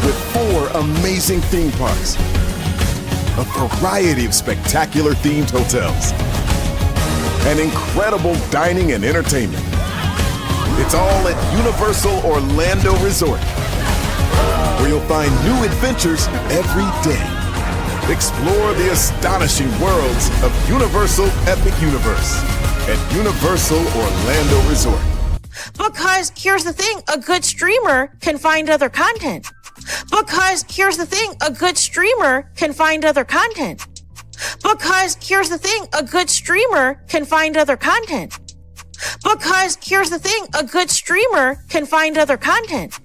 with 4 amazing theme parks, a variety of spectacular themed hotels, and incredible dining and entertainment. It's all at Universal Orlando Resort, where you'll find new adventures every day. Explore the astonishing worlds of Universal Epic Universe at Universal Orlando Resort. Because here's the thing, a good streamer can find other content. Because here's the thing, a good streamer can find other content. Because here's the thing, a good streamer can find other content. Because here's the thing, a good streamer can find other content.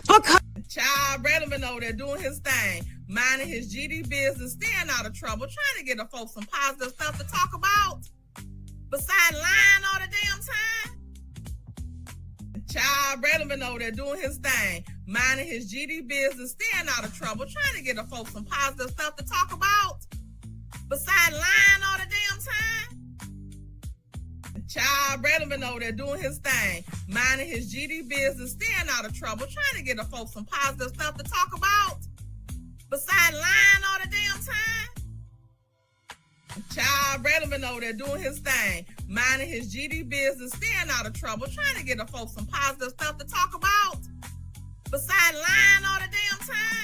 Because Child relevant over there doing his thing, minding his GD business, staying out of trouble, trying to get the folks some positive stuff to talk about. Besides lying all the damn time. Child relevant over there doing his thing, minding his GD business, staying out of trouble, trying to get the folks some positive stuff to talk about. Besides lying all the damn time. Child relevant over there doing his thing, minding his GD business, staying out of trouble, trying to get the folks some positive stuff to talk about. Besides lying all the damn time. Child relevant over there doing his thing, minding his GD business, staying out of trouble, trying to get the folks some positive stuff to talk about. Besides lying all the damn time.